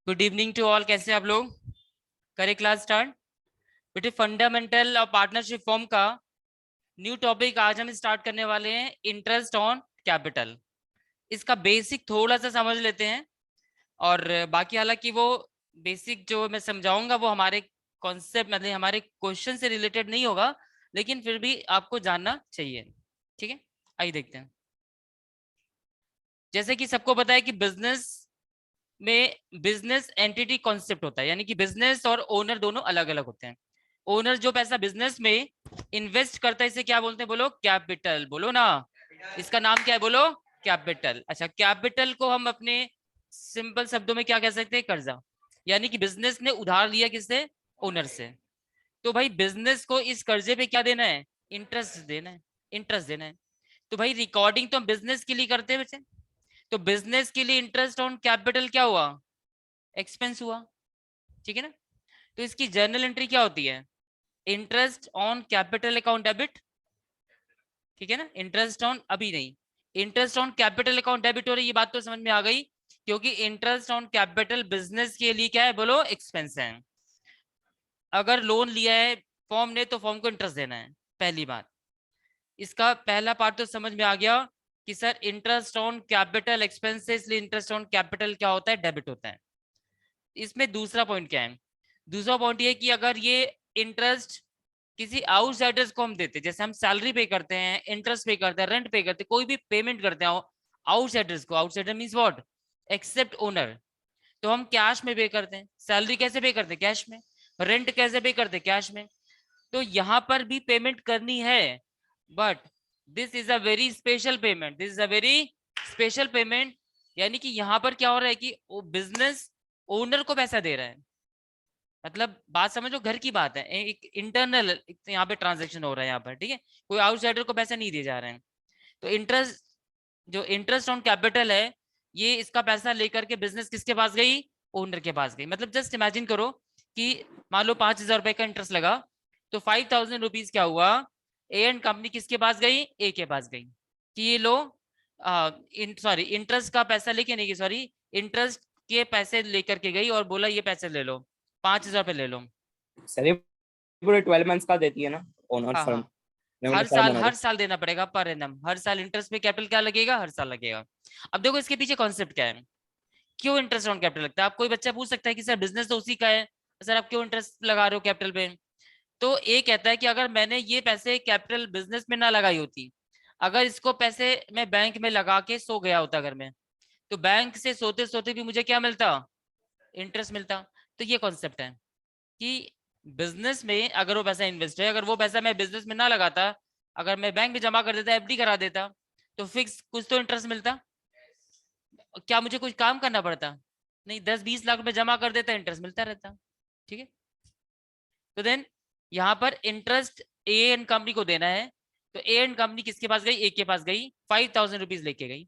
Good evening to all. कैसे आप लोग? करें क्लास स्टार्ट। बेटे फंडामेंटल और पार्टनरशिप फॉर्म का न्यू टॉपिक आज हम स्टार्ट करने वाले हैं, इंटरेस्ट ऑन कैपिटल। इसका बेसिक थोड़ा सा समझ लेते हैं और बाकी हालांकि वो बेसिक जो मैं समझाऊंगा वो हमारे कॉन्सेप्ट मतलब हमारे क्वेश्चन से रिलेटेड नहीं होगा, लेकिन फिर भी आपको जानना चाहिए। ठीक है, आइए देखते हैं। जैसे कि सबको पता है कि बिजनेस में बिजनेस एंटिटी कॉन्सेप्ट होता है, यानी कि बिजनेस और ओनर दोनों अलग अलग होते हैं। ओनर जो पैसा बिजनेस में इन्वेस्ट करता है इसे क्या बोलते हैं? बोलो कैपिटल, बोलो ना। इसका नाम क्या है? बोलो कैपिटल। अच्छा, कैपिटल को हम अपने सिंपल शब्दों में क्या कह सकते हैं? कर्जा। यानी कि बिजनेस ने उधार लिया किससे? ओनर से। तो भाई बिजनेस को इस कर्जे पे क्या देना है? इंटरेस्ट देना है। इंटरेस्ट देना है। तो भाई रिकॉर्डिंग तो हम बिजनेस के लिए करते हैं बच्चे। तो बिजनेस के लिए इंटरेस्ट ऑन कैपिटल क्या हुआ? एक्सपेंस हुआ। ठीक है ना? तो इसकी जर्नल एंट्री क्या होती है? Interest on capital account debit. ठीक है ना? इंटरेस्ट ऑन अभी नहीं, interest on capital account debit हो रही है। ये बात तो समझ में आ गई, क्योंकि इंटरेस्ट ऑन कैपिटल बिजनेस के लिए क्या है? बोलो एक्सपेंस है। अगर लोन लिया है फॉर्म ने तो फॉर्म को इंटरेस्ट देना है, पहली बात। इसका पहला पार्ट तो समझ में आ गया कि sir interest on capital expense है, इसलिए इंटरेस्ट ऑन कैपिटल क्या होता है? डेबिट होता है। इसमें दूसरा पॉइंट क्या है? दूसरा पॉइंट ये कि अगर ये इंटरेस्ट किसी आउटसाइडर्स को हम देते, जैसे हम सैलरी पे करते हैं, इंटरेस्ट पे करते हैं, रेंट पे करते हैं, कोई भी पेमेंट करते हैं आउटसाइडर्स को, outsider means what? Except owner. तो हम कैश में पे करते हैं। सैलरी कैसे पे करते हैं? कैश में। रेंट कैसे पे करते हैं? कैश में। तो यहाँ पर भी पेमेंट करनी है, but this is a very special payment. This is a very special payment. यानी कि यहाँ पर क्या हो रहा है कि बिजनेस ओनर को पैसा दे रहा है। मतलब बात समझो, घर की बात है, एक इंटरनल यहाँ पे ट्रांजेक्शन हो रहा है यहाँ पर। ठीक है, कोई आउटसाइडर को पैसा नहीं दिए जा रहे हैं। तो इंटरेस्ट, जो इंटरेस्ट ऑन कैपिटल है, ये इसका पैसा लेकर के बिजनेस किसके पास गई? ओनर के पास गई। मतलब जस्ट इमेजिन करो कि मान लो 5,000 रुपए का इंटरेस्ट लगा, तो 5,000 रुपीज क्या हुआ? ए एंड कंपनी किसके पास गई? ए के पास गई कि ये लो, सॉरी इंटरेस्ट का पैसा लेके नहीं गई, सॉरी इंटरेस्ट के पैसे लेकर के गई और बोला ये पैसे ले लो, 5,000 रुपए ले लो। सर ये पूरे 12 मंथ्स का देती है ना ओनर हाँ फर्म, हाँ, रेवेन्यू फर्म ओनर। हर साल देना पड़ेगा पर एनम। हर साल इंटरेस्ट पे कैपिटल क्या लगेगा? हर साल लगेगा। अब देखो इसके पीछे कॉन्सेप्ट क्या है, क्यों इंटरेस्ट ऑन कैपिटल लगता है? आप कोई बच्चा पूछ सकता है कि सर बिजनेस तो उसी का है, सर आप क्यों इंटरेस्ट लगा रहे हो कैपिटल पे? तो ये कहता है कि अगर मैंने ये पैसे कैपिटल बिजनेस में ना लगाई होती, अगर इसको पैसे मैं बैंक में लगा के सो गया होता घर में, तो बैंक से सोते सोते भी मुझे क्या मिलता? इंटरेस्ट मिलता। तो ये कॉन्सेप्ट है कि बिजनेस में अगर वो पैसा इन्वेस्ट है, अगर वो पैसा मैं बिजनेस में ना लगाता, अगर मैं बैंक में जमा कर देता, एफडी करा देता, तो फिक्स कुछ तो इंटरेस्ट मिलता। क्या मुझे कुछ काम करना पड़ता? नहीं, 10-20 लाख रुपए जमा कर देता, इंटरेस्ट मिलता रहता। ठीक है, तो देन यहाँ पर इंटरेस्ट ए एंड कंपनी को देना है। तो ए एंड कंपनी किसके पास गई? ए के पास गई, 5,000 रुपीज लेके गई।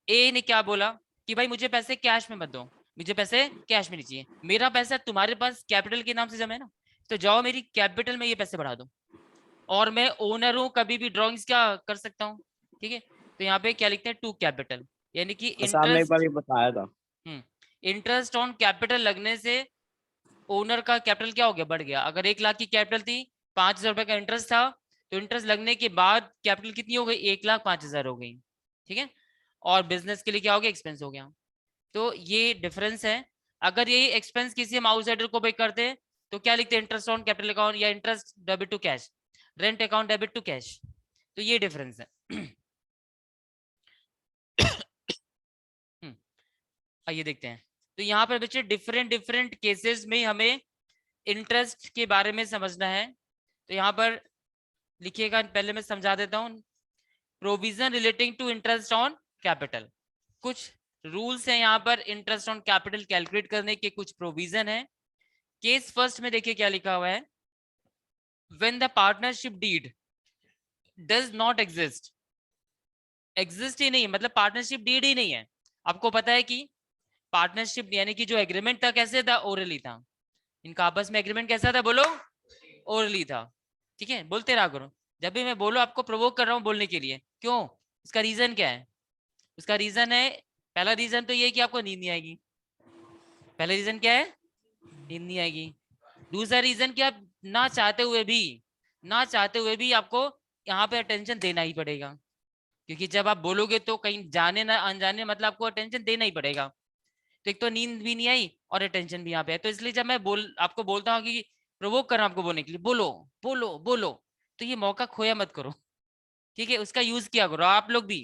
ए ने क्या बोला कि भाई मुझे पैसे कैश में मत दो, मुझे पैसे कैश में नहीं चाहिए, मेरा पैसा तुम्हारे पास कैपिटल के नाम से जमा है ना, तो जाओ मेरी कैपिटल में ये पैसे बढ़ा दो, और मैं ओनर हूँ, कभी भी ड्रॉइंग्स क्या कर सकता हूँ। ठीक है, तो यहाँ पे क्या लिखते हैं? To capital. यानी कि सर आपने एक बार इंटरेस्ट, ये बताया था। इंटरेस्ट ऑन कैपिटल लगने से ओनर का कैपिटल क्या हो गया? बढ़ गया। अगर 1 लाख की कैपिटल थी, 5,000 रुपए का इंटरेस्ट था, तो इंटरेस्ट लगने के बाद कैपिटल कितनी हो गई? 1,05,000 हो गई। ठीक है, और बिजनेस के लिए क्या हो गया? एक्सपेंस हो गया। तो ये डिफरेंस है। अगर यही एक्सपेंस किसी हम आउटसाइडर को पे करते हैं, तो क्या लिखते हैं? इंटरेस्ट ऑन कैपिटल अकाउंट या interest debit to cash, rent account debit to cash. तो ये डिफरेंस है। आइए देखते हैं। तो यहाँ पर बच्चे डिफरेंट डिफरेंट केसेस में हमें इंटरेस्ट के बारे में समझना है। तो यहाँ पर लिखिएगा, पहले मैं समझा देता हूँ। Provision relating to interest on capital, कुछ रूल्स हैं यहाँ पर इंटरेस्ट ऑन कैपिटल कैलकुलेट करने के, कुछ प्रोविजन है। केस फर्स्ट में देखिए क्या लिखा हुआ है, when the partnership deed does not exist. Exist ही नहीं, मतलब पार्टनरशिप डीड ही नहीं है। आपको पता है कि पार्टनरशिप यानी कि जो एग्रीमेंट था कैसे था? ओरली था। इनका आपस में एग्रीमेंट कैसा था? बोलो ओरली था। ठीक है, बोलते रहा करो। जब भी मैं बोलो आपको प्रोवोक कर रहा हूँ बोलने के लिए, क्यों? इसका रीजन क्या है? उसका रीजन है, पहला रीजन तो ये कि आपको नींद नहीं आएगी। पहला रीजन क्या है, नींद नहीं आएगी। दूसरा रीजन कि आप ना चाहते हुए भी आपको यहाँ पे अटेंशन देना ही पड़ेगा, क्योंकि जब आप बोलोगे तो कहीं जाने ना अनजाने मतलब आपको अटेंशन देना ही पड़ेगा। तो एक तो नींद भी नहीं आई और अटेंशन भी यहाँ पे है, तो इसलिए जब मैं आपको बोलता हूँ कि प्रोवोक कर रहा हूँ आपको बोलने के लिए, बोलो बोलो बोलो, तो ये मौका खोया मत करो, ठीक है, उसका यूज किया करो आप लोग भी।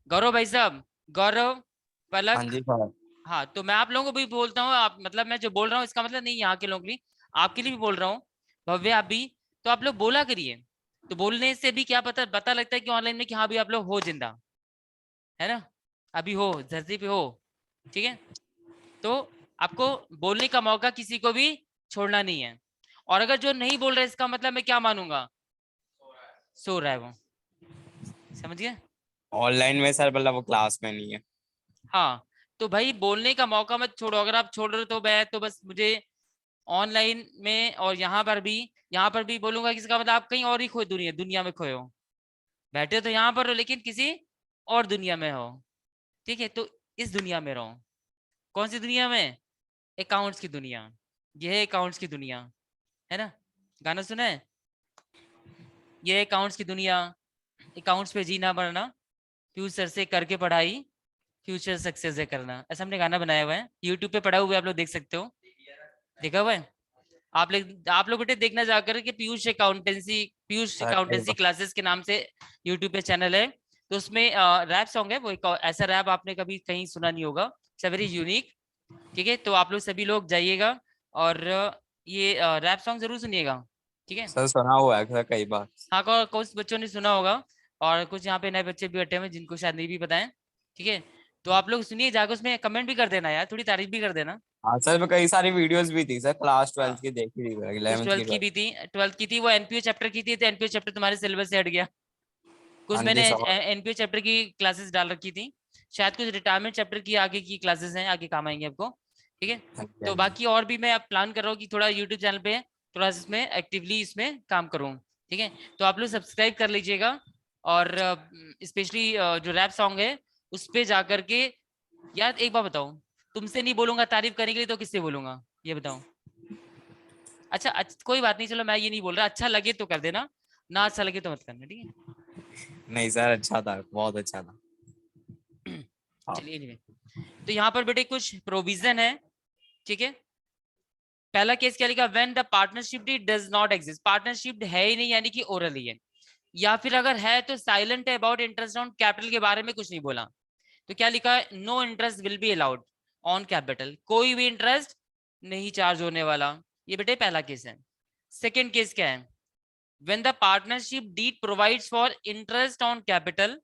गौरव भाई साहब, गौरव, हाँ पलक, जी सर। हाँ, तो मैं आप लोगों को भी बोलता हूँ, आप मतलब मैं जो बोल रहा हूँ इसका मतलब नहीं यहाँ के लोगों के लिए, आपके लिए भी बोल रहा हूँ, भव्य आप भी, तो आप लोग बोला करिए। तो बोलने से भी क्या पता लगता है कि ऑनलाइन में कि हाँ भी आप लोग हो जिंदा, है ना, अभी हो धरती पे हो, ठीक है। तो आपको बोलने का मौका किसी को भी छोड़ना नहीं है। और अगर जो नहीं बोल रहा है इसका मतलब मैं क्या मानूंगा, सो रहा है वो, समझ गए। ऑनलाइन में सर मतलब वो क्लास में नहीं है। हाँ, तो भाई बोलने का मौका मत छोड़ो, अगर आप छोड़ रहे हो तो मैं तो बस मुझे ऑनलाइन में और यहाँ पर भी बोलूंगा कि इसका मतलब आप कहीं और ही खोए, दुनिया में खोए हो, बैठे तो यहाँ पर हो लेकिन किसी और दुनिया में हो, ठीक है। तो इस दुनिया में रहो, कौन सी दुनिया में, अकाउंट्स की दुनिया, ये है अकाउंट्स की दुनिया, है ना, गाना सुना है, ये है अकाउंट्स की दुनिया, अकाउंट्स पे जीना मरना, फ्यूचर से करके पढ़ाई, फ्यूचर सक्सेस है करना, ऐसा हमने गाना बनाया हुआ है, यूट्यूब पे पड़ा हुआ है, आप लोग देख सकते हो, देखा हुआ है। आप लोग बेटे देखना जाकर के पीयूष अरे अकाउंटेंसी क्लासेस के नाम से यूट्यूब पे चैनल है। तो उसमें रैप सॉन्ग है, वो एक ऐसा रैप आपने कभी कहीं सुना नहीं होगा, इट्स वेरी यूनिक, ठीक है। तो आप लोग सभी लोग जाइएगा और ये रैप सॉन्ग जरूर सुनिएगा, ठीक है। सर सुना हुआ है सर कई बार। हाँ, कुछ बच्चों ने सुना होगा और कुछ यहाँ पे नए बच्चे भी बैठे हुए हैं जिनको शायद नहीं भी पता है, ठीक है। तो आप लोग सुनिए, जाकर उसमें कमेंट भी कर देना यार, थोड़ी तारीफ भी कर देना। हाँ सर मैं कई सारी वीडियोस भी थी सर, क्लास हाँ, 12th की देखी थी, कुछ 11th की 12th की 12th। भी थी, 12th की थी वो एनपीओ चैप्टर की थी, तो एनपीओ चैप्टर तुम्हारे सिलेबस से हट गया। कुछ हाँ जी मैंने सर। एनपीओ चैप्टर की क्लासेस डाल रखी थी, शायद कुछ रिटायरमेंट चैप्टर की आगे की क्लासेस हैं, आगे काम आएंगे आपको, ठीक है। हाँ जी हाँ तो जी। बाकी और भी मैं अब प्लान कर रहा हूँ कि थोड़ा यूट्यूब चैनल पे थोड़ा इसमें एक्टिवली इसमें काम करूँ, ठीक है। तो आप लोग सब्सक्राइब कर लीजिएगा और स्पेशली जो रैप सॉन्ग है उस पे जा करके, यार एक बात बताओ, तुमसे नहीं बोलूंगा तारीफ करने के लिए तो किससे बोलूंगा, ये बताओ। अच्छा, कोई बात नहीं, चलो मैं ये नहीं बोल रहा, अच्छा लगे तो कर देना, ना अच्छा लगे तो मत करना, ठीक नहीं सर अच्छा था, बहुत अच्छा था। है। हाँ। चलिए anyway, तो यहाँ पर बेटे कुछ प्रोविजन है, ठीक है। पहला केस क्या लिखा, when the partnership deed does not exist, partnership है ही नहीं यानी कि ओरल ही है, या फिर अगर है तो साइलेंट है अबाउट इंटरेस्ट ऑन कैपिटल के बारे में कुछ नहीं बोला। तो क्या लिखा है, no interest will be allowed on capital, कोई भी इंटरेस्ट नहीं चार्ज होने वाला, ये बेटे पहला केस है। सेकेंड केस क्या है, when the partnership deed provides for interest on capital,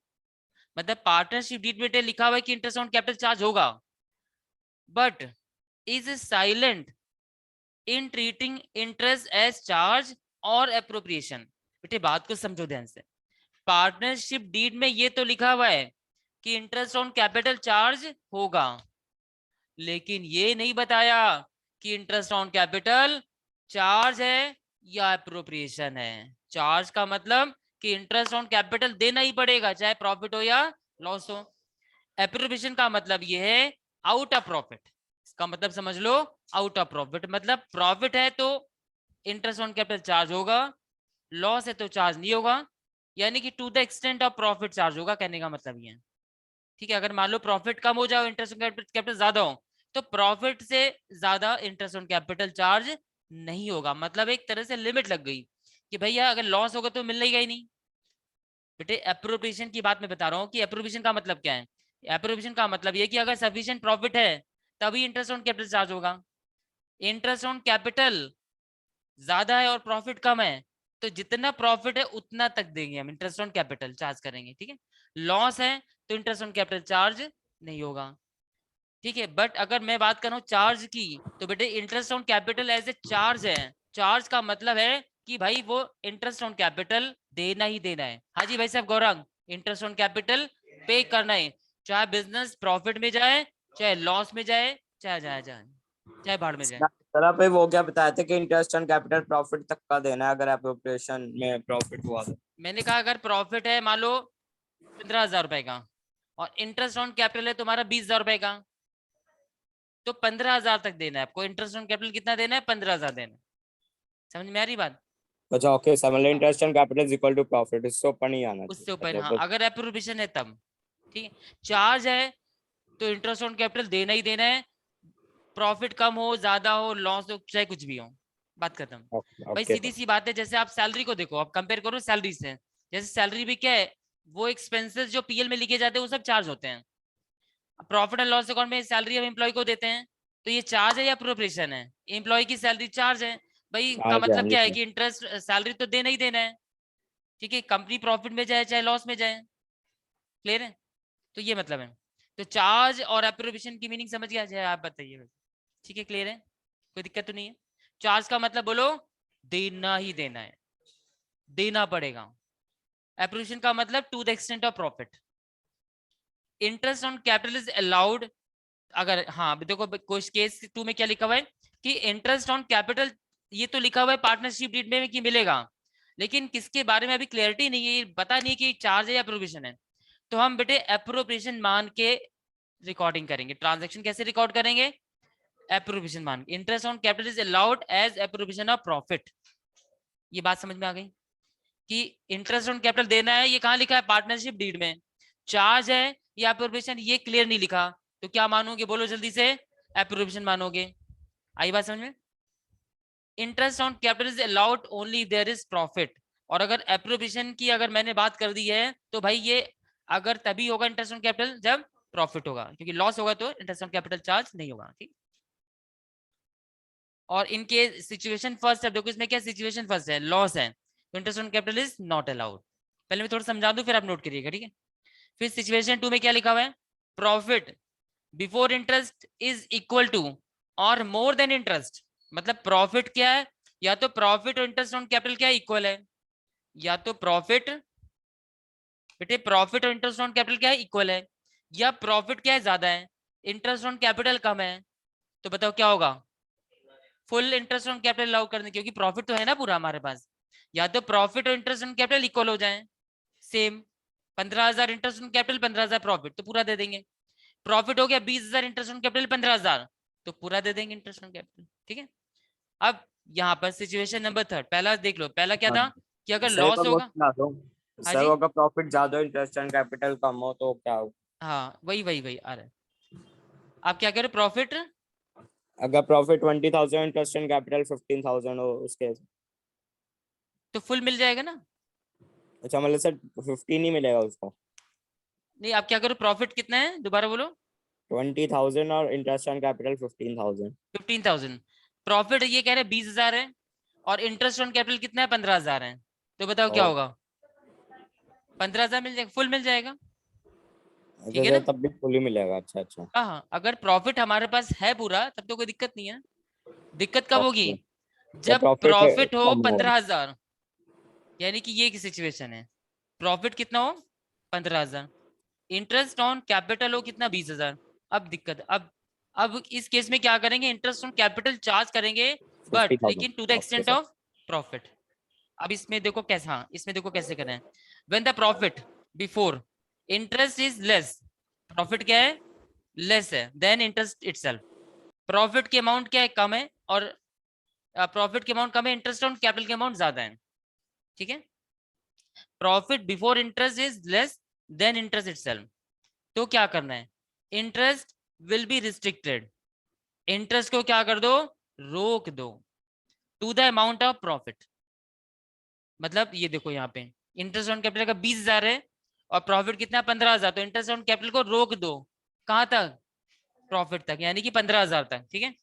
मतलब पार्टनरशिप डीड बेटे लिखा हुआ है कि इंटरेस्ट ऑन कैपिटल चार्ज होगा, but is silent in treating interest as charge और अप्रोप्रिएशन। बेटे बात को समझो ध्यान से, पार्टनरशिप डीड में ये तो लिखा हुआ है कि इंटरेस्ट ऑन कैपिटल चार्ज होगा, लेकिन ये नहीं बताया कि इंटरेस्ट ऑन कैपिटल चार्ज है या अप्रोप्रिएशन है। चार्ज का मतलब कि इंटरेस्ट ऑन कैपिटल देना ही पड़ेगा चाहे प्रॉफिट हो या लॉस हो। एप्रोप्रिएशन का मतलब ये है आउट ऑफ प्रॉफिट, इसका मतलब समझ लो, आउट ऑफ प्रॉफिट मतलब प्रॉफिट है तो इंटरेस्ट ऑन कैपिटल चार्ज होगा, लॉस है तो चार्ज नहीं होगा, यानी कि to the extent of profit charge होगा, कहने का मतलब ये है, ठीक है। अगर मान लो प्रॉफिट कम हो जाओ इंटरेस्ट ऑन कैपिटल ज्यादा हो, तो प्रॉफिट से ज्यादा इंटरेस्ट ऑन कैपिटल चार्ज नहीं होगा, मतलब एक तरह से लिमिट लग गई कि भैया अगर लॉस होगा तो मिलेगा ही नहीं। बेटे एप्रोप्रिएशन की बात मैं बता रहा हूँ कि एप्रोप्रिएशन का मतलब क्या है, एप्रोप्रिएशन का मतलब ये कि अगर सफिशिएंट प्रॉफिट है तभी इंटरेस्ट ऑन कैपिटल चार्ज होगा, इंटरेस्ट ऑन कैपिटल ज्यादा है और प्रॉफिट कम है तो जितना प्रॉफिट है उतना तक देंगे हम, इंटरेस्ट ऑन कैपिटल चार्ज करेंगे, ठीक है। लॉस है तो इंटरेस्ट ऑन कैपिटल चार्ज नहीं होगा, ठीक है। बट अगर मैं बात कर रहा हूँ चार्ज की, तो बेटे interest on capital as a charge है, चार्ज का मतलब है कि भाई वो इंटरेस्ट ऑन कैपिटल देना ही देना है। हाँ जी भाई साहब गौरंग, इंटरेस्ट ऑन कैपिटल पे करना है, चाहे बिजनेस प्रॉफिट में जाए चाहे लॉस में जाए चाहे जाए जाए चाहे भाड़ में जाए। सर आप वो क्या बताए थे कि इंटरेस्ट ऑन कैपिटल प्रॉफिट तक का देना है, अगर अप्रोप्रिएशन में प्रॉफिट हुआ तो। मैंने कहा अगर प्रॉफिट है मान लो 15,000 रुपए का और इंटरेस्ट ऑन कैपिटल है तुम्हारा 20,000 रुपए का, तो 15,000 तक देना है आपको। इंटरेस्ट ऑन कैपिटल कितना देना है? 15,000 देना है। समझ में आ रही बात? अच्छा ओके सर, मतलब interest on capital is equal to profit, इससे ऊपर नहीं आना चाहिए उससे ऊपर, मतलब हाँ, अगर एप्रोप्रिएशन है तब। ठीक है, चार्ज है तो इंटरेस्ट ऑन कैपिटल देना ही देना है, प्रॉफिट कम हो ज्यादा हो लॉस हो चाहे कुछ भी हो, बात खत्म। ओके भाई ओके सीधी सर। सी बात है, जैसे आप सैलरी को देखो, आप कंपेयर करो सैलरी से। जैसे सैलरी भी क्या है, वो एक्सपेंसेस जो पीएल में लिखे जाते हैं वो सब चार्ज होते हैं। प्रॉफिट एंड लॉस अकाउंट में सैलरी हम एम्प्लॉय को देते हैं, तो ये चार्ज है या अप्रोप्रिएशन है? एम्प्लॉय की सैलरी चार्ज है। भाई का आ मतलब जाएंगे क्या है सर। कि इंटरेस्ट सैलरी तो देना ही देना है। ठीक है, कंपनी प्रॉफिट में जाए चाहे लॉस में जाए। क्लियर है? तो ये मतलब है। तो चार्ज और अप्रोप्रिएशन की मीनिंग समझ गया जाए, आप बताइए। ठीक है, क्लियर है? कोई दिक्कत तो नहीं है? चार्ज का मतलब बोलो, देना ही देना है, देना पड़ेगा। अप्रोप्रिएशन का मतलब to the extent of profit. Interest on capital is allowed, अगर हाँ देखो कुछ केस 2 में क्या लिखा हुआ है कि इंटरेस्ट ऑन कैपिटल, ये तो लिखा हुआ है पार्टनरशिप डीड में कि मिलेगा, लेकिन किसके बारे में अभी क्लैरिटी नहीं है, पता नहीं कि चार्ज है या अप्रोप्रिएशन है। तो हम बेटे अप्रोप्रिएशन मान के रिकॉर्डिंग करेंगे। ट्रांजैक्शन कैसे रिकॉर्ड करेंगे? अप्रोप्रिएशन मान के। Interest on capital is allowed as appropriation of profit. ये बात समझ में आ गई कि इंटरेस्ट ऑन कैपिटल देना है, ये कहाँ लिखा है? पार्टनरशिप डीड में। चार्ज है या अप्रोप्रिएशन, ये क्लियर नहीं लिखा, तो क्या मानोगे? बोलो जल्दी से। अप्रोप्रिएशन मानोगे। आई बात समझ में? Interest on capital is allowed only there is profit. और अगर अप्रोप्रिएशन की अगर मैंने बात कर दी है तो भाई ये अगर तभी होगा इंटरेस्ट ऑन कैपिटल जब प्रॉफिट होगा, क्योंकि लॉस होगा तो इंटरेस्ट ऑन कैपिटल चार्ज नहीं होगा। ठीक। और इनके सिचुएशन फर्स्ट है, देखो इसमें क्या सिचुएशन फर्स्ट है, लॉस है, तो interest on capital is not allowed. पहले मैं थोड़ा समझा दूं फिर आप नोट करिएगा, ठीक है? फिर सिचुएशन 2 में क्या लिखा हुआ है? Profit before interest is equal to और मोर देन इंटरेस्ट। मतलब प्रॉफिट क्या है? या तो प्रॉफिट और इंटरेस्ट ऑन कैपिटल क्या इक्वल है, या तो प्रॉफिट, बेटे प्रॉफिट और इंटरेस्ट ऑन कैपिटल क्या है इक्वल है, या प्रॉफिट क्या है ज्यादा है, इंटरेस्ट ऑन कैपिटल कम है। तो बताओ क्या होगा? Full interest on capital allow करने, क्योंकि प्रॉफिट तो है ना पूरा हमारे पास। या तो प्रॉफिट और इंटरेस्ट ऑन कैपिटल इक्वल हो जाए, same 15,000 interest on capital 15,000 profit, तो पूरा दे देंगे। प्रॉफिट हो गया 20,000 इंटरेस्ट ऑन कैपिटल 15,000, तो पूरा दे देंगे इंटरेस्ट ऑन कैपिटल। ठीक है। अब यहाँ पर सिचुएशन नंबर 3 पहला देख लो, पहला क्या हाँ था कि अगर सर, लॉस को वो होगा। सुना दो। हाँ सर जी, वो अगर प्रॉफिट ज्यादा हो इंटरेस्ट ऑन कैपिटल कम हो तो क्या हो? हाँ वही वही वही आ रहा है। आप क्या कह रहे हो? प्रॉफिट, अगर प्रॉफिट 20,000, इंटरेस्ट ऑन कैपिटल 15,000 हो उसके। तो फुल मिल जाएगा ना। अच्छा मतलब सर 15 ही मिलेगा उसको? नहीं, आप क्या करो, प्रॉफिट कितना है दोबारा बोलो? 20,000 और इंटरेस्ट ऑन कैपिटल 15,000। 15,000। प्रॉफिट ये कह रहे हैं 20,000 है, और इंटरेस्ट ऑन कैपिटल कितना है? 15,000 है। तो बताओ क्या और होगा? 15,000 मिल जाएगा, फुल मिल जाएगा। अच्छा ठीक है सर ना? तब भी फुल ही मिलेगा, अच्छा अच्छा। हाँ, अगर प्रॉफिट हमारे पास है पूरा तब तो कोई दिक्कत नहीं है। दिक्कत कब होगी? ओके। तो जब प्रॉफिट प्रॉफिट हो कम हो। 15,000, यानी कि ये की सिचुएशन है, प्रॉफिट कितना हो? 15,000, इंटरेस्ट ऑन कैपिटल हो कितना? 20,000। अब दिक्कत, अब इस केस में क्या करेंगे? इंटरेस्ट ऑन कैपिटल चार्ज करेंगे, फिफ्टी बट थाउजेंड लेकिन to the okay extent sir. Of profit. अब इसमें देखो कैसे, हाँ इसमें देखो कैसे करें। When the profit before interest is less, profit क्या है? लेस है देन इंटरेस्ट इटसेल्फ। प्रॉफिट की अमाउंट क्या है? कम है, और प्रॉफिट की अमाउंट कम है, इंटरेस्ट ऑन कैपिटल की अमाउंट ज्यादा है। ठीक है। Profit before interest is less than interest itself, तो क्या करना है? Interest will be restricted, interest को क्या कर दो? रोक दो, to the amount of profit. मतलब ये देखो यहाँ पे इंटरेस्ट ऑन कैपिटल का 20,000 है, और प्रॉफिट कितना? 15,000, तो इंटरेस्ट ऑन कैपिटल को रोक दो, कहां तक? प्रॉफिट तक, यानी कि 15,000 तक। ठीक है।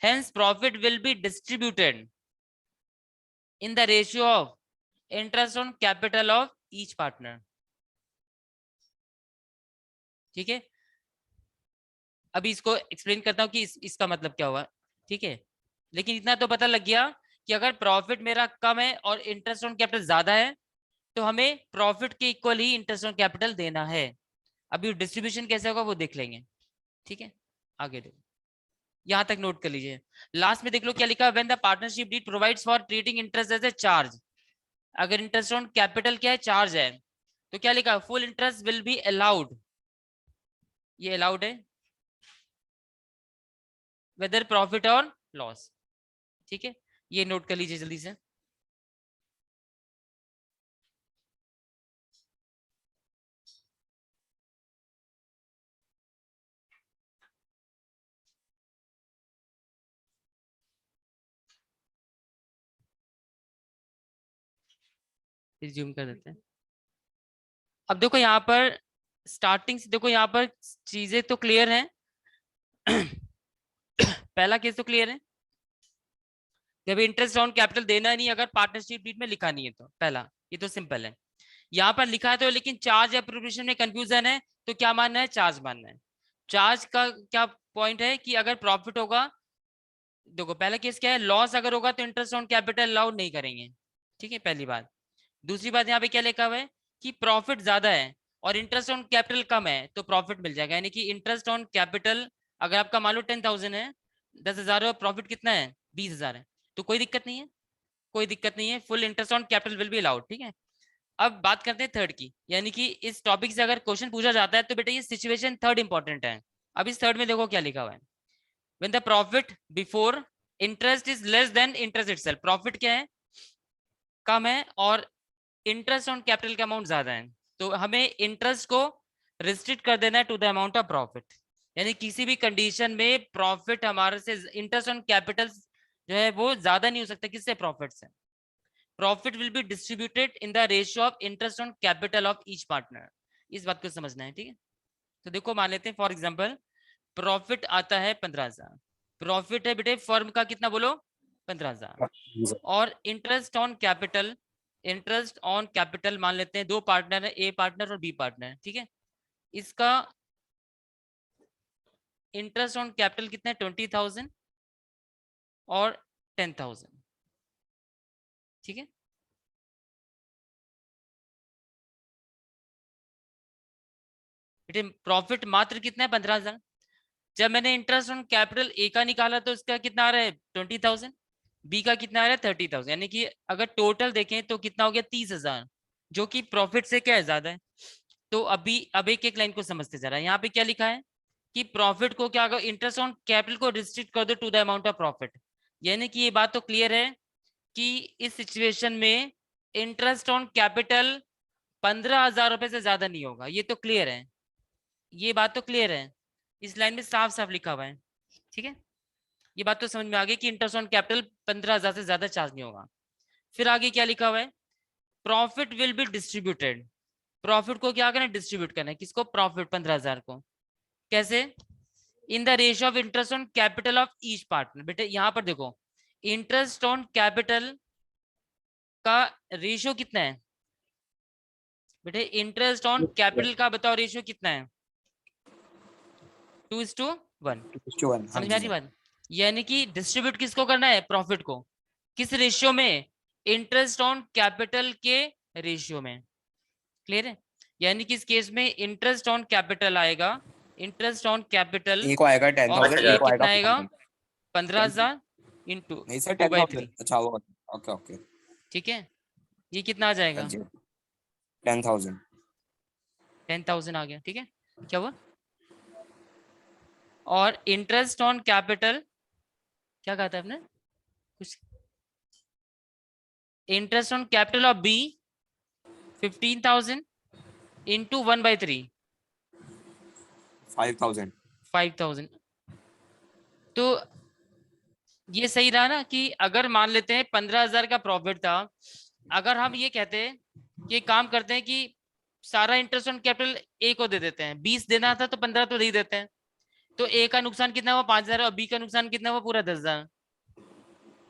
Hence profit will be distributed in the ratio of interest on capital of each partner. ठीक है। अभी इसको एक्सप्लेन करता हूँ कि इसका मतलब क्या हुआ। ठीक है, लेकिन इतना तो पता लग गया कि अगर प्रॉफिट मेरा कम है और इंटरेस्ट ऑन कैपिटल ज्यादा है, तो हमें प्रॉफिट के equal he interest on capital देना है। अभी डिस्ट्रीब्यूशन कैसे होगा वो देख लेंगे। ठीक है, आगे देखो, यहां तक नोट कर लीजिए। लास्ट में देख लो क्या लिखा है, when the partnership deed provides for treating interest as a charge. अगर इंटरेस्ट ऑन कैपिटल क्या है? चार्ज है, तो क्या लिखा है? Full interest will be allowed, ये अलाउड है। वेदर प्रॉफिट और लॉस। ठीक है, ये नोट कर लीजिए जल्दी से। रिज्यूम कर देते हैं। अब देखो यहाँ पर स्टार्टिंग से देखो, यहाँ पर चीजें तो क्लियर हैं। पहला केस तो क्लियर है, जब इंटरेस्ट ऑन कैपिटल देना नहीं अगर पार्टनरशिप डीड में लिखा नहीं है तो पहला, ये तो सिंपल है। यहाँ पर लिखा है तो, लेकिन चार्ज या प्रोविजन में कंफ्यूजन है, तो क्या मानना है, चार्ज मानना है। चार्ज का क्या पॉइंट है कि अगर प्रॉफिट होगा, देखो पहला केस क्या है, लॉस अगर होगा तो इंटरेस्ट ऑन कैपिटल अलाउड नहीं करेंगे। ठीक है, पहली बात। दूसरी बात यहाँ पे क्या लिखा हुआ है कि प्रॉफिट ज्यादा है और इंटरेस्ट ऑन कैपिटल कम है तो प्रॉफिट मिल जाएगा, यानी कि इंटरेस्ट ऑन कैपिटल अगर आपका मान लो 10,000 है, 10,000 और प्रॉफिट कितना है 20,000 है, तो कोई दिक्कत नहीं है, कोई दिक्कत नहीं है, full interest on capital will be allowed. ठीक है, अब बात करते हैं थर्ड की, यानी कि इस टॉपिक से अगर क्वेश्चन पूछा जाता है तो बेटा ये सिचुएशन थर्ड इंपॉर्टेंट है। अब इस थर्ड में देखो क्या लिखा हुआ है, when the profit before interest is less than interest itself, profit क्या है, कम है, और इंटरेस्ट ऑन कैपिटल का अमाउंट ज्यादा है, तो हमें इंटरेस्ट को रिस्ट्रिक्ट कर देना है to the amount of profit. यानी किसी भी कंडीशन में प्रॉफिट हमारे से, इंटरेस्ट ऑन कैपिटल जो है वो ज्यादा नहीं हो सकता किससे, प्रॉफिट से। Profit will be distributed in the ratio of interest on capital of each partner. इस बात को समझना है। ठीक है, तो देखो मान लेते हैं फॉर एग्जांपल प्रॉफिट आता है 15,000, प्रॉफिट है बेटे फर्म का कितना बोलो 15,000, और interest on capital, interest on capital मान लेते हैं दो पार्टनर है, ए पार्टनर और बी पार्टनर। ठीक है, इसका इंटरेस्ट ऑन कैपिटल कितना है 20,000 और 10,000। ठीक है, बेटे प्रॉफिट मात्र कितना है 15,000। जब मैंने इंटरेस्ट ऑन कैपिटल ए का निकाला तो इसका कितना आ रहा है 20,000, बी का कितना आ रहा है 30,000, यानी कि अगर टोटल देखें तो कितना हो गया 30,000, जो कि प्रॉफिट से क्या है ज्यादा है। तो अभी अब एक एक लाइन को समझते जा रहा है, यहाँ पे क्या लिखा है कि प्रॉफिट को क्या, अगर इंटरेस्ट ऑन कैपिटल को रिस्ट्रिक्ट कर दो to the amount of profit, यानी कि ये बात तो क्लियर है कि इस सिचुएशन में इंटरेस्ट ऑन कैपिटल 15,000 रुपए से ज्यादा नहीं होगा, ये तो क्लियर है, ये बात तो क्लियर है, इस लाइन में साफ साफ लिखा हुआ है। ठीक है, ये बात तो समझ में आ गई कि इंटरेस्ट ऑन कैपिटल 15,000 से ज्यादा चार्ज नहीं होगा। फिर आगे क्या लिखा हुआ है, profit will be distributed, profit को क्या करना है, डिस्ट्रीब्यूट करना है, किसको, प्रॉफिट 15,000 को, कैसे, इन the ratio of interest on capital of each partner. बेटे यहाँ पर देखो इंटरेस्ट ऑन कैपिटल का रेशियो कितना है, बेटे इंटरेस्ट ऑन कैपिटल का बताओ रेशियो कितना है, 2:1। 2:1, हाँ समझ में आ जी रही सर। बात, यानी कि डिस्ट्रीब्यूट किसको करना है, प्रॉफिट को, किस रेशियो में, इंटरेस्ट ऑन कैपिटल के रेशियो में। क्लियर है, यानी कि इस केस में इंटरेस्ट ऑन कैपिटल आएगा, इंटरेस्ट ऑन कैपिटल ए को आएगा ऑफ 10,000, ए बी को आएगा कितना आएगा 15,000। 15,000 इंटू नहीं सर, 2/3। 10,000, अच्छा वो, ओके ओके। ठीक है, ये कितना आ हाँ जाएगा जी, 10,000। 10,000 आ गया। ठीक है, क्या हुआ, और इंटरेस्ट ऑन कैपिटल क्या कहा था आपने कुछ, interest on capital of B 15,000 into 1/3, 5,000। 5,000। तो ये सही रहा ना कि अगर मान लेते हैं 15,000 का प्रॉफिट था, अगर हम ये कहते हैं कि काम करते हैं कि सारा इंटरेस्ट ऑन कैपिटल ए को दे देते हैं, 20 देना था तो 15 तो दे ही देते हैं, तो ए का नुकसान कितना हुआ 5,000 और बी का नुकसान कितना हुआ पूरा 10,000।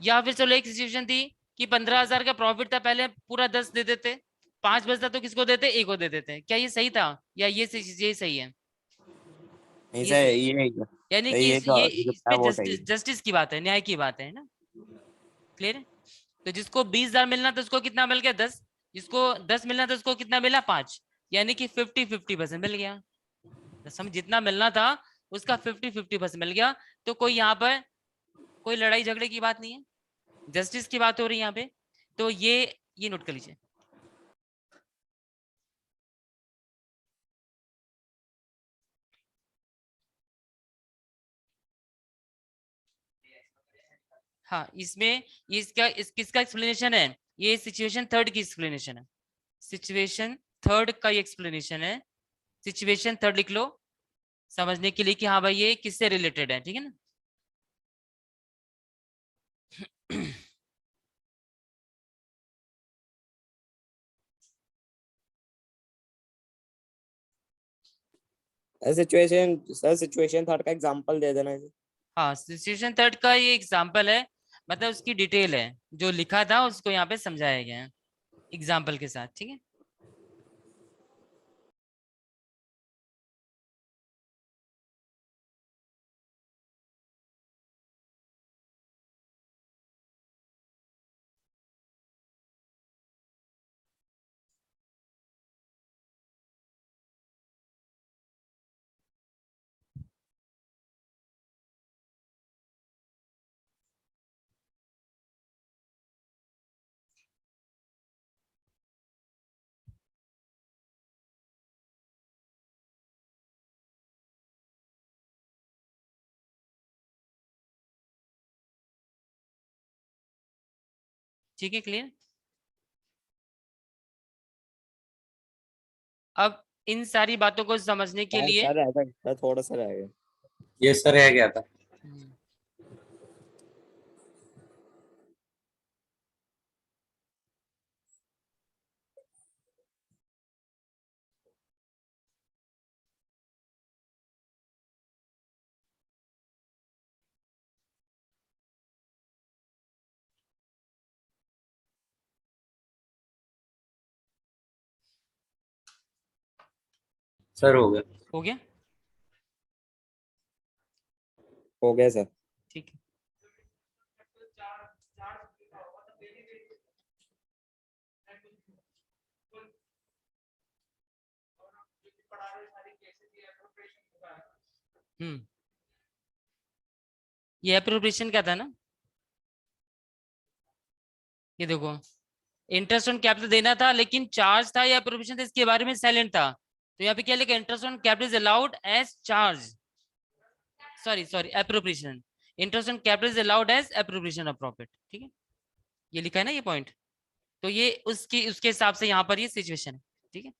या फिर चलो एक सिचुएशन थी कि 15,000 का प्रॉफिट था, पहले पूरा 10 दे देते, 5 बचता तो किसको देते, ए को दे देते, क्या ये सही था, या ये सही है, नहीं ये सर, सही, ये यानी कि ये ये जो इस पे है वो सही है। जस्टिस की बात है, न्याय की बात है ना। क्लियर है, तो जिसको 20,000 मिलना था उसको कितना मिल गया 10, जिसको 10 मिलना था उसको कितना मिला 5, यानी कि 50-50% मिल गया, सम जितना मिलना था उसका 50-50% मिल गया। तो कोई यहाँ पर कोई लड़ाई झगड़े की बात नहीं है, जस्टिस की बात हो रही है यहाँ पे, तो ये नोट कर लीजिए। हाँ, इसमें किसका एक्सप्लेनेशन है? ये सिचुएशन थर्ड की एक्सप्लेनेशन है। सिचुएशन थर्ड का ये एक्सप्लेनेशन है। सिचुएशन थर्ड लिख लो समझने के लिए कि हाँ भाई ये किससे रिलेटेड है, ठीक है ना। सिचुएशन थर्ड का एग्जांपल दे देना इसे। हाँ, सिचुएशन थर्ड का ये एग्जाम्पल है, मतलब उसकी डिटेल है, जो लिखा था उसको यहाँ पे समझाया गया है एग्जाम्पल के साथ, ठीक है। ठीक है, क्लियर। अब इन सारी बातों को समझने के लिए सर रहेगा, थोड़ा सा रहेगा। ये सर रह गया था। हम्म, सर हो गया। हो गया, हो गया सर। ठीक है। ये अप्रोप्रिएशन क्या था ना, ये देखो इंटरेस्ट ऑन कैपिटल देना था लेकिन चार्ज था या अप्रोप्रिएशन था इसके बारे में साइलेंट था, तो यहाँ पे क्या लिखा, interest on capital is allowed as charge, sorry appropriation, interest on capital is allowed as appropriation of profit, ठीक है, ये लिखा है ना ये पॉइंट। तो ये उसके हिसाब से यहाँ पर ये सिचुएशन है, ठीक है,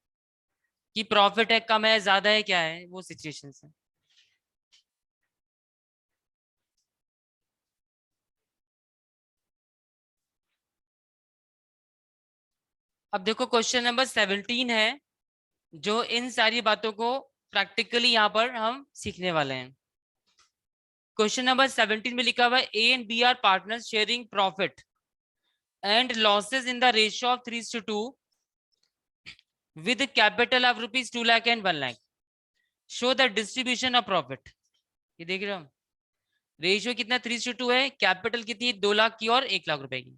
कि प्रॉफिट है, कम है, ज्यादा है, क्या है, वो सिचुएशन है। अब देखो क्वेश्चन नंबर 17 है, जो इन सारी बातों को प्रैक्टिकली यहाँ पर हम सीखने वाले हैं। क्वेश्चन नंबर 17 में लिखा हुआ है A and B are partners sharing profit and losses in the ratio of 3:2 with capital of rupees 2 lakh and 1 lakh. Show the distribution of profit. ये देख रहे हो, रेशियो कितना 3:2 है, कैपिटल कितनी है 2 लाख की और 1 लाख रुपए की।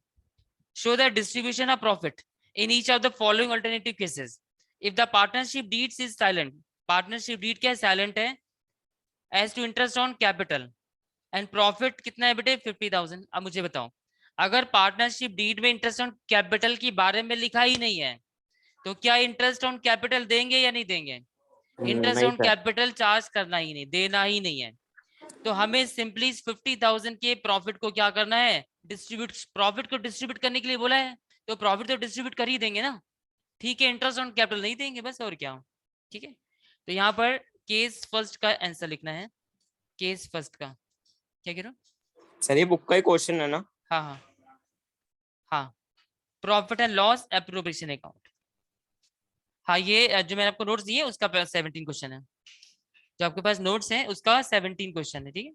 Show the distribution of profit in each of the following alternative cases if the partnership deeds is silent. Partnership deed क्या है, साइलेंट है, as to interest on capital and profit कितना है बेटे 50,000। अब मुझे बताओ, अगर पार्टनरशिप डीड में इंटरेस्ट ऑन कैपिटल के बारे में लिखा ही नहीं है तो क्या इंटरेस्ट ऑन कैपिटल देंगे या नहीं देंगे? इंटरेस्ट नहीं ऑन सर। कैपिटल चार्ज करना ही नहीं, देना ही नहीं है। तो हमें सिंपली 50,000 के प्रॉफिट को क्या करना है, डिस्ट्रीब्यूट, प्रॉफिट को डिस्ट्रीब्यूट करने के लिए बोला है, तो प्रॉफिट तो डिस्ट्रीब्यूट कर ही देंगे ना, ठीक है, इंटरेस्ट ऑन कैपिटल नहीं देंगे बस, और क्या, ठीक है। तो यहाँ पर केस फर्स्ट का आंसर लिखना है, केस फर्स्ट का, क्या कह रहे हो सर ये बुक का ही क्वेश्चन है ना? हाँ हाँ हाँ, profit and loss appropriation account. हाँ, ये जो मैंने आपको नोट्स दिए उसका 17 क्वेश्चन है, जो आपके पास नोट्स हैं उसका 17 क्वेश्चन है, ठीक है।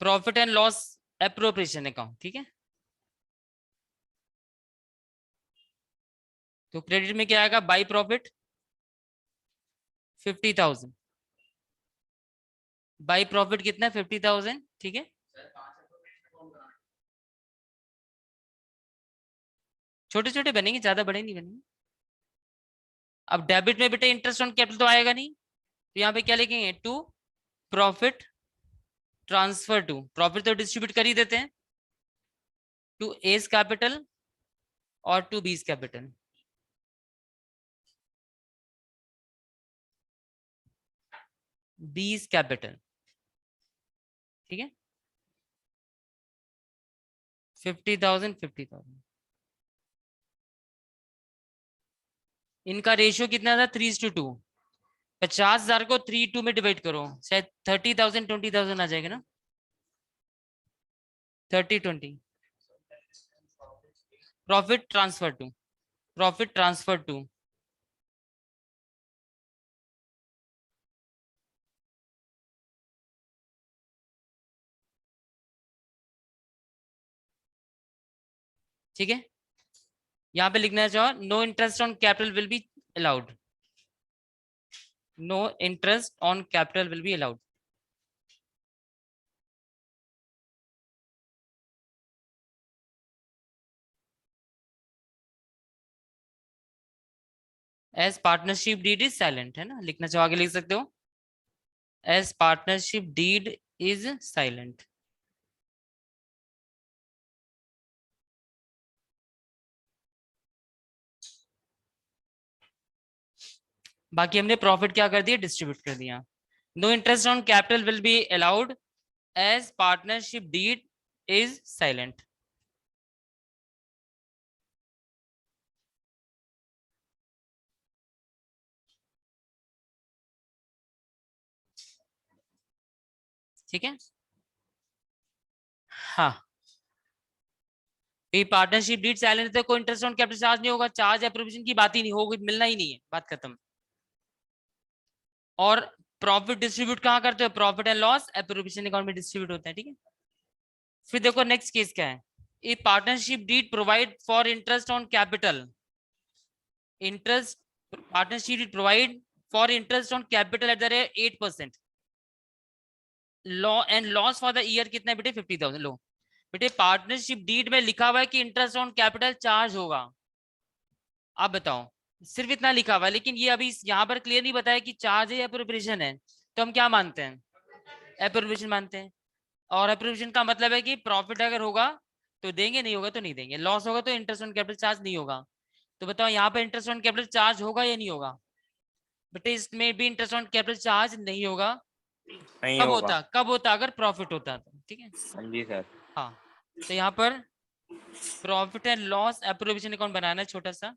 Profit and loss appropriation account, ठीक है। तो क्रेडिट में क्या आएगा, बाई प्रॉफिट 50,000, बाई प्रॉफिट कितना 50,000, ठीक है। छोटे छोटे बनेंगे, ज्यादा बड़े नहीं बनेंगे। अब डेबिट में बेटा इंटरेस्ट ऑन कैपिटल तो आएगा नहीं, तो यहाँ पे क्या लिखेंगे, to profit transfer to, profit तो डिस्ट्रीब्यूट कर ही देते हैं टू एस कैपिटल और to B's capital. B's capital, ठीक है, 50,000 50,000। इनका रेशियो कितना था? 3:2। 50,000 को 3:2 में डिवाइड करो, शायद 30,000 20,000 आ जाएगा ना, 30-20। Profit transfer to, profit transfer to, ठीक है। यहाँ पे लिखना चाहो no interest on capital will be allowed, no interest on capital will be allowed. As partnership deed is silent, है ना, लिखना चाहो आगे लिख सकते हो, as partnership deed is silent. बाकी हमने प्रॉफिट क्या कर दिया? डिस्ट्रीब्यूट कर दिया। No interest on capital will be allowed as partnership deed is silent. ठीक है, हाँ, पार्टनरशिप डीड साइलेंट तो कोई इंटरेस्ट ऑन कैपिटल चार्ज नहीं होगा, चार्ज एप्रोप्रिएशन की बात ही नहीं होगी, मिलना ही नहीं है, बात खत्म। और प्रॉफिट डिस्ट्रीब्यूट कहाँ करते हो? Profit and loss appropriation account में डिस्ट्रीब्यूट होता है, ठीक है। फिर देखो नेक्स्ट केस क्या है, A partnership deed provide for interest on capital, interest, partnership deed provide for interest on capital at the rate 8%, law and loss for the year कितना है बेटे? 50,000। लो बेटे, पार्टनरशिप डीड में लिखा हुआ है कि इंटरेस्ट ऑन कैपिटल चार्ज होगा। आप बताओ, सिर्फ इतना लिखा हुआ है, लेकिन ये अभी यहाँ पर क्लियर नहीं बताया कि चार्ज है या एप्रोप्रिएशन है, तो हम क्या मानते हैं? एप्रोप्रिएशन मानते हैं। और एप्रोप्रिएशन का मतलब है कि प्रॉफिट अगर होगा तो देंगे, नहीं होगा तो नहीं देंगे, लॉस होगा तो इंटरेस्ट ऑन कैपिटल चार्ज नहीं होगा। तो बताओ यहाँ पे इंटरेस्ट ऑन कैपिटल चार्ज होगा या नहीं होगा? बेटे इसमें भी इंटरेस्ट ऑन कैपिटल चार्ज नहीं होगा। नहीं कब होगा। होता? कब होता? अगर प्रॉफिट होता तो, ठीक है। हाँ जी सर। हाँ, तो यहाँ पर profit and loss appropriation account बनाना है छोटा सा,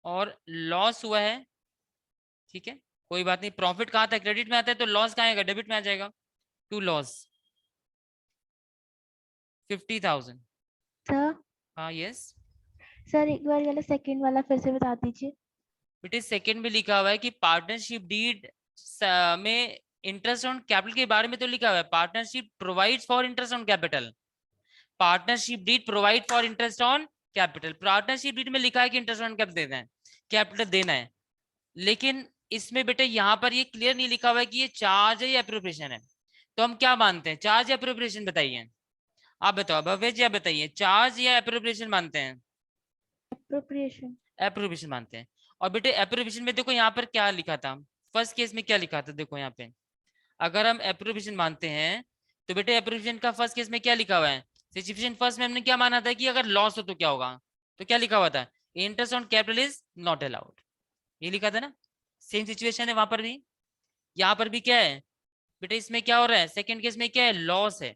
और लॉस हुआ है, ठीक है, कोई बात नहीं। प्रॉफिट कहाँ था? क्रेडिट में आता है, तो लॉस कहाँ आएगा? डेबिट में आ जाएगा। To loss 50,000। सर हाँ यस सर एक बार वाला सेकंड वाला फिर से बता दीजिए। बेटे, सेकंड में लिखा हुआ है कि पार्टनरशिप डीड में इंटरेस्ट ऑन कैपिटल के बारे में तो लिखा हुआ है, partnership provides for interest on capital, partnership deed provide for interest on capital. Partnership deed में लिखा है कि इंटरेस्ट ऑन कैपिटल देना है, कैपिटल देना है, लेकिन इसमें बेटे यहाँ पर ये क्लियर नहीं लिखा हुआ है कि ये चार्ज है या एप्रोप्रिएशन है। तो हम क्या मानते हैं? चार्ज या एप्रोप्रिएशन? बताइए, आप बताओ भव्य जी, आप बताइए, चार्ज या एप्रोप्रिएशन मानते हैं? एप्रोप्रिएशन। एप्रोप्रिएशन मानते हैं। और बेटे एप्रोप्रिएशन में देखो यहाँ पर क्या लिखा था, फर्स्ट केस में क्या लिखा था, देखो यहाँ पे, अगर हम एप्रोप्रिएशन मानते हैं तो बेटे एप्रोप्रिएशन का फर्स्ट केस में क्या लिखा हुआ है? सिचुएशन फर्स्ट में हमने क्या माना था कि अगर लॉस हो तो क्या होगा? तो क्या लिखा हुआ था? Interest on capital is not allowed, ये लिखा था ना। सेम सिचुएशन है वहां पर भी, यहाँ पर भी क्या है बेटे, इसमें क्या हो रहा है? सेकंड केस में क्या है? लॉस है।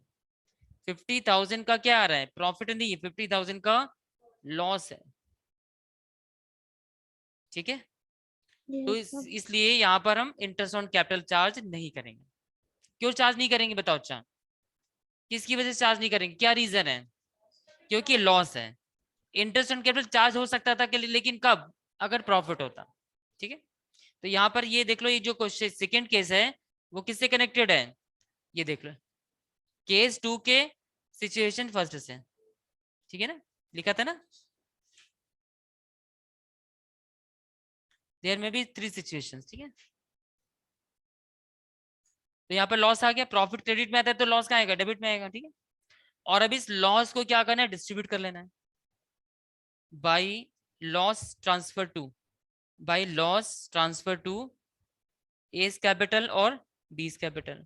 50,000 का क्या आ रहा है? प्रॉफिट नहीं है, 50,000 का लॉस है, ठीक है। तो इसलिए यहाँ पर हम इंटरेस्ट ऑन कैपिटल चार्ज नहीं करेंगे। क्यों चार्ज नहीं करेंगे बताओ? अच्छा, किसकी वजह से चार्ज नहीं करेंगे? क्या रीजन है? क्योंकि लॉस है। इंटरेस्ट ऑन कैपिटल चार्ज हो सकता था, लेकिन कब? अगर प्रॉफिट होता, ठीक है। तो यहाँ पर ये देख लो, ये जो क्वेश्चन सेकंड केस है वो किससे कनेक्टेड है? ये देख लो, केस 2 के सिचुएशन फर्स्ट से, ठीक है ना, लिखा था ना, देयर में भी 3 सिचुएशंस, ठीक है। तो यहाँ पर लॉस आ गया, प्रॉफिट क्रेडिट में आता है तो लॉस कहाँ आएगा? डेबिट में आएगा, ठीक है। और अब इस लॉस को क्या करना है? डिस्ट्रीब्यूट कर लेना है by loss transfer to, by loss transfer to A's capital और बीस कैपिटल,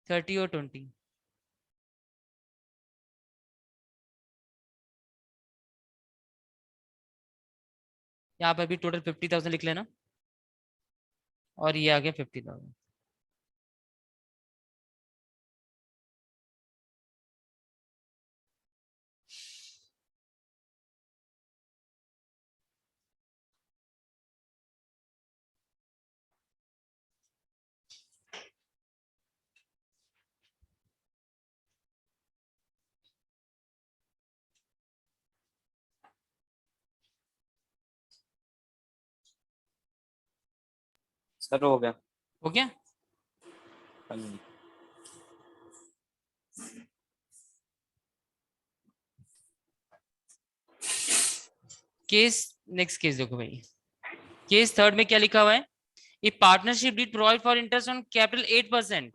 थर्टी और 20, यहाँ पर भी टोटल 50,000 लिख लेना और ये आ गया 50,000। सर हो गया। हो गया। केस नेक्स्ट केस देखो भाई, केस थर्ड में क्या लिखा हुआ है, A partnership did provide for interest on capital 8%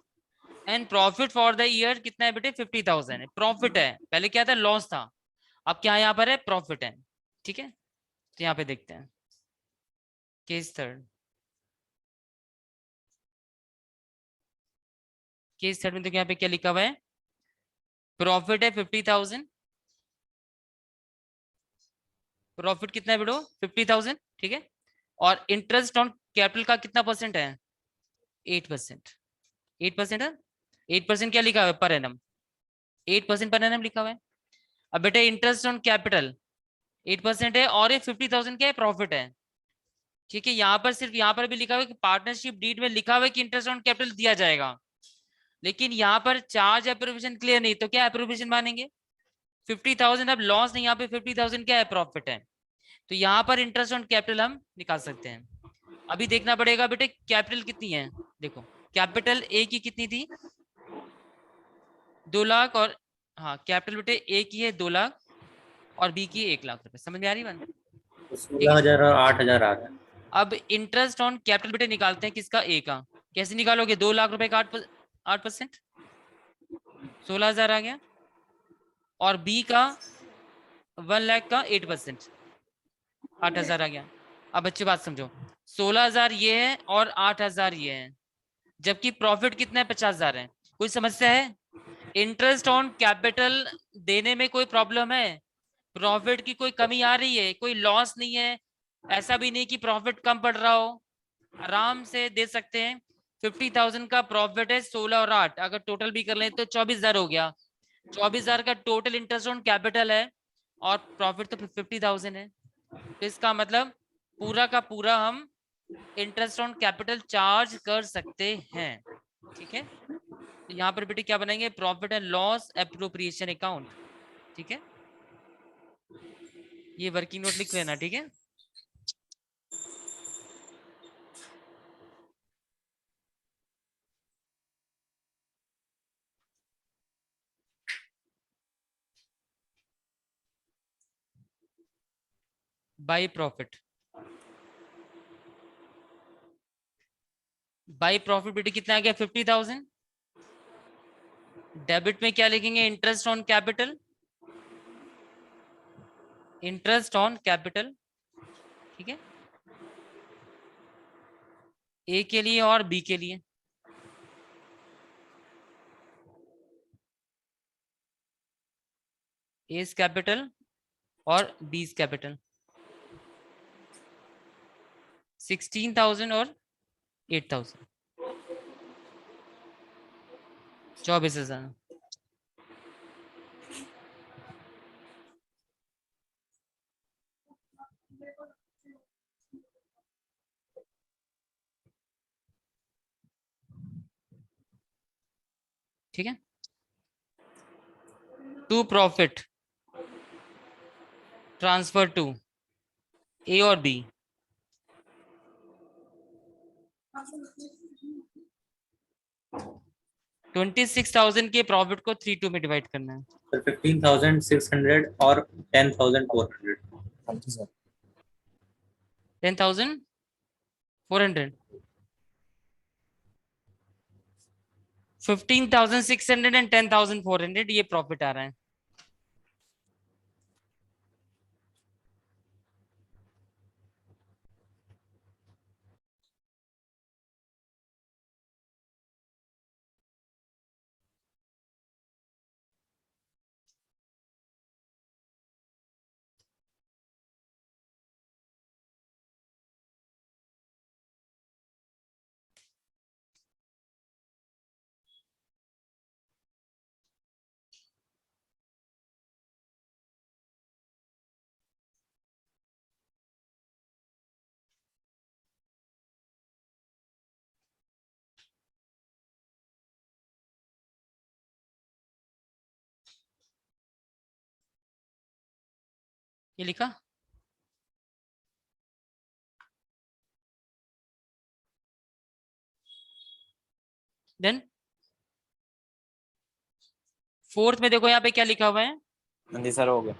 and profit for the year कितना है बेटे 50,000 है, प्रॉफिट है, पहले क्या था लॉस था, अब क्या यहाँ पर है प्रॉफिट है। ठीक है, तो यहाँ पे देखते हैं केस थर्ड। केस थर्ड में तो यहाँ पे क्या लिखा हुआ है, प्रॉफिट है 50,000, प्रॉफिट कितना है बेटो 50,000, ठीक है, और इंटरेस्ट ऑन कैपिटल का कितना परसेंट है 8%, 8% है, 8% क्या लिखा हुआ है पर एनम, 8% पर एनम लिखा हुआ है। अब बेटे इंटरेस्ट ऑन कैपिटल 8% है और ये 50,000 क्या है प्रॉफिट है। ठीक है, यहाँ पर सिर्फ यहाँ पर भी लिखा हुआ है कि पार्टनरशिप डीड में लिखा हुआ है कि इंटरेस्ट ऑन कैपिटल दिया जाएगा, लेकिन यहाँ पर चार्ज एप्रोविजन क्लियर नहीं, तो क्या एप्रोविजन मानेंगे 50,000, अब लॉस नहीं, यहाँ पे 50,000 क्या है प्रॉफिट है, तो यहाँ पर इंटरेस्ट ऑन कैपिटल हम निकाल सकते हैं। अभी देखना पड़ेगा बेटे कैपिटल कितनी है, देखो कैपिटल ए की कितनी थी 2 लाख, और हाँ कैपिटल बेटे ए की है 2 लाख और बी की 1 लाख रुपए, समझ में आ रही बात? 16,000 और 8,000 आ रहा है। अब इंटरेस्ट ऑन कैपिटल बेटे निकालते हैं किसका ए का, कैसे निकालोगे 2 लाख रुपए का 8%, 16,000 आ गया, और बी का 1 लाख का 8%, 8,000 आ गया। अब अच्छी बात समझो, 16,000 ये है और 8,000 ये है, जबकि प्रॉफिट कितना है 50,000 है। कोई समस्या है? इंटरेस्ट ऑन कैपिटल देने में कोई प्रॉब्लम है? प्रॉफिट की कोई कमी आ रही है? कोई लॉस नहीं है, ऐसा भी नहीं कि प्रॉफिट कम पड़ रहा हो, आराम से दे सकते हैं। 50,000 का प्रॉफिट है, 16 और 8 अगर टोटल भी कर लें तो 24,000 हो गया, 24,000 का टोटल इंटरेस्ट ऑन कैपिटल है और प्रॉफिट तो 50,000 है, तो इसका मतलब पूरा का पूरा हम इंटरेस्ट ऑन कैपिटल चार्ज कर सकते हैं। ठीक है, तो यहाँ पर बेटे क्या बनाएंगे, profit and loss appropriation account. ठीक है, ये वर्किंग नोट लिख लेना। ठीक है, बाई प्रॉफिट, बाई प्रॉफिट बेटे कितना आ गया 50,000, डेबिट में क्या लिखेंगे interest on capital, interest on capital. ठीक है, ए के लिए और बी के लिए, एस कैपिटल और बीस कैपिटल, 16,000 और 8,000, 24,000। ठीक है, टू प्रॉफिट ट्रांसफर टू ए और बी, $26,000 के प्रॉफिट को 3 में डिवाइड करना है। सर 15,600 और 10,400। 10,400, 15,600 एंड 10,400 ये प्रॉफिट आ रहा है। ये लिखा? देन फोर्थ में देखो यहाँ पे क्या लिखा हुआ है हाँ जी सर, हो गया।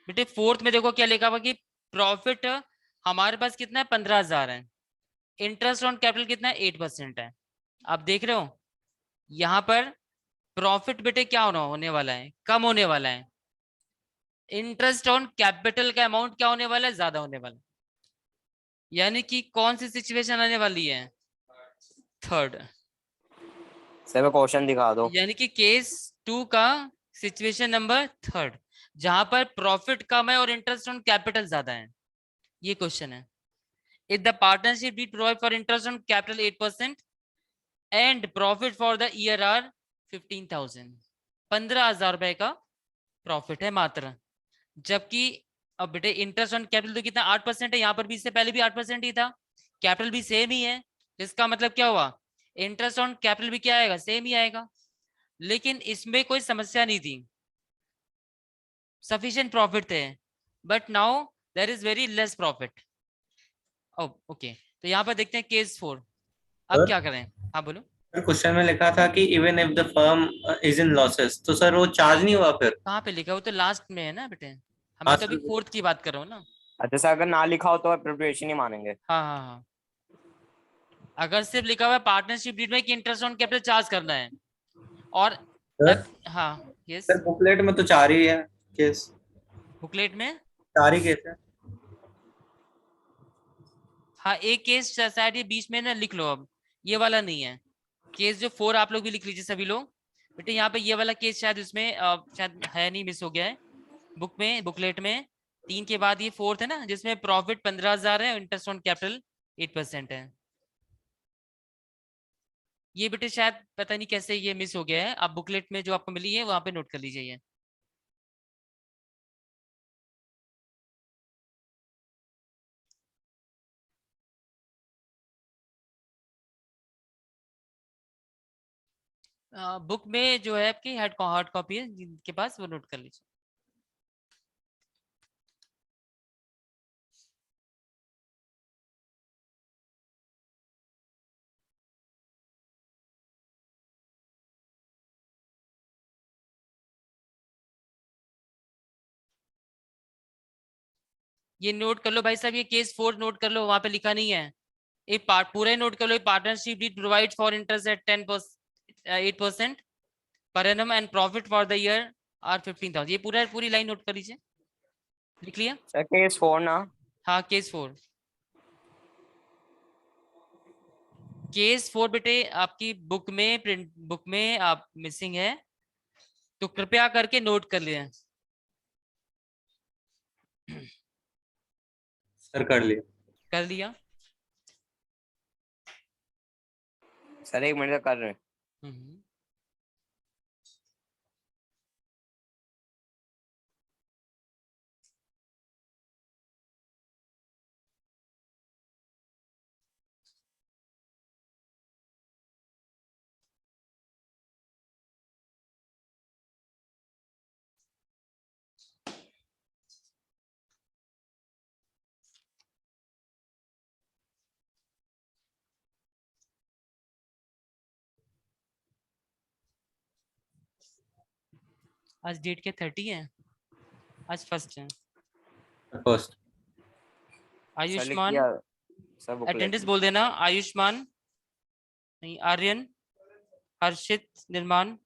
बेटे। फोर्थ में देखो क्या लिखा हुआ कि प्रॉफिट हमारे पास कितना है, 15,000 है। इंटरेस्ट ऑन कैपिटल कितना है, 8% है। आप देख रहे हो यहाँ पर प्रॉफिट बेटे क्या होने वाला है, कम होने वाला है। इंटरेस्ट ऑन कैपिटल का अमाउंट क्या होने वाला है, ज्यादा होने वाला है। यानी कि कौन सी सिचुएशन आने वाली है, थर्ड। सर क्वेश्चन दिखा दो। यानी कि केस 2 का सिचुएशन नंबर थर्ड, जहां पर प्रॉफिट कम है और इंटरेस्ट ऑन कैपिटल ज्यादा है। ये क्वेश्चन है। If the partnership deed provide for interest on capital 8% and profit for the year are 15,000, 15,000 रुपए का प्रॉफिट है मात्र। जबकि अब बेटे इंटरेस्ट ऑन कैपिटल तो कितना, 8% है। यहाँ पर भी इससे पहले भी 8% ही था, कैपिटल भी सेम ही है। इसका मतलब क्या हुआ, इंटरेस्ट ऑन कैपिटल भी क्या आएगा, सेम ही आएगा। लेकिन इसमें कोई समस्या नहीं थी, सफिशिएंट प्रॉफिट थे। But now there is very less profit. Okay, तो यहाँ पर देखते हैं केस 4। अब सर? क्या करें? हाँ बोलो। सर क्वेश्चन में लिखा था कि even if the firm is in losses, तो सर वो चार्ज नहीं हुआ फिर? कहाँ पे लिखा है? वो तो लास्ट में है ना बेटे, हाँ हमें तो अभी सर। फोर्थ की बात कर रहा हूँ ना। अच्छा सर, अगर ना लिखा हो तो प्रिपरेशन ही मानेंगे? हाँ हाँ हाँ, अगर सिर्फ लिखा हुआ है पार्टनरशिप डीड में कि इंटरेस्ट ऑन कैपिटल चार्ज करना है और सर हाँ यस, सर बुकलेट में तो 4 ही है केस, बुकलेट में 4 ही केस है। हाँ एक केस शायद ये बीच में ना लिख लो। अब ये वाला नहीं है केस, जो 4 आप लोग भी लिख लीजिए सभी लोग। बेटे यहाँ पे ये वाला केस शायद इसमें शायद है नहीं, मिस हो गया है बुक में, बुकलेट में। 3 के बाद ये फोर्थ है ना, जिसमें प्रॉफिट 15,000 है, इंटरेस्ट ऑन कैपिटल 8% है। ये बेटे शायद पता नहीं कैसे ये मिस हो गया है। आप बुकलेट में जो आपको मिली है वहां पे नोट कर लीजिए ये। बुक में जो है आपकी हार्ड कॉपी है जिनके पास, वो नोट कर लीजिए। ये नोट कर लो भाई साहब, ये केस 4 नोट कर लो, वहां पे लिखा नहीं है। ये पार्ट पूरा ही नोट कर लो। Partnership deed provide for interest at 8% per annum and profit for the year are 15,000। ये पूरी लाइन नोट कर लीजिए। लिख लिया? सर केस 4 ना? हाँ केस 4। केस 4 बेटे आपकी बुक में, प्रिंट बुक में आप मिसिंग है, तो कृपया करके नोट कर लिया। सर कर लिया। कर लिया? सर 1 मिनट का कर रहे हैं। हम्म। आज डेट के 30 है, आज फर्स्ट है। फर्स्ट। सर लिख आयुष्मान, दिया सर बुकलेट अटेंडेंस में। बोल देना। आयुष्मान नहीं, आर्यन, हर्षित, निर्माण,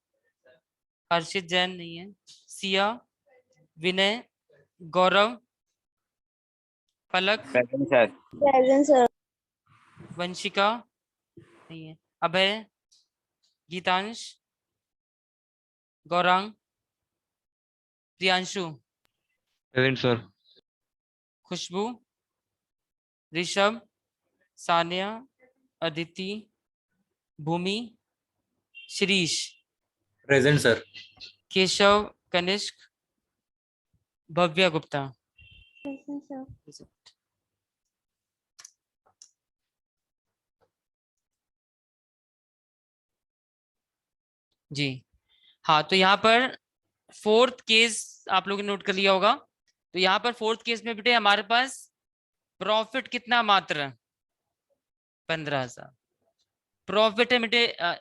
हर्षित जैन नहीं है, Siya, Vinay, Gaurav, Palak, present sir. Present sir. Vanshika नहीं है, Abhay, Geetansh, Gaurang, Priyanshu, present sir. Khushboo, Rishabh, Saniya, Aditi, Bhoomi, Shirish, present sir. Keshav, Kanishk, Bhavya Gupta. Present sir. जी हाँ, तो यहाँ पर फोर्थ केस आप लोगों ने नोट कर लिया होगा। तो यहाँ पर फोर्थ केस में बेटे हमारे पास प्रॉफिट कितना मात्र 15,000 प्रॉफिट है बेटे।